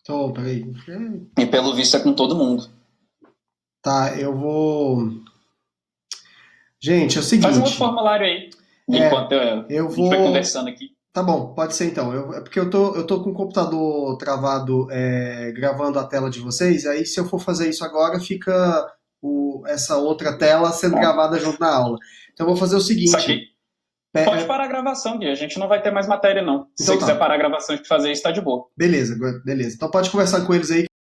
Tô, peraí. E pelo visto é com todo mundo. Tá, eu vou... Gente, é o seguinte... Faz um outro formulário aí, enquanto eu a gente vai conversando aqui. Tá bom, pode ser então. É porque eu tô com o computador travado, gravando a tela de vocês, aí se eu for fazer isso agora, fica essa outra tela sendo gravada junto na aula. Então eu vou fazer o seguinte... Isso aqui. Pode parar a gravação, Gui. A gente não vai ter mais matéria, não. Se você quiser parar a gravação e fazer isso, tá de boa. Beleza. Então pode conversar com eles aí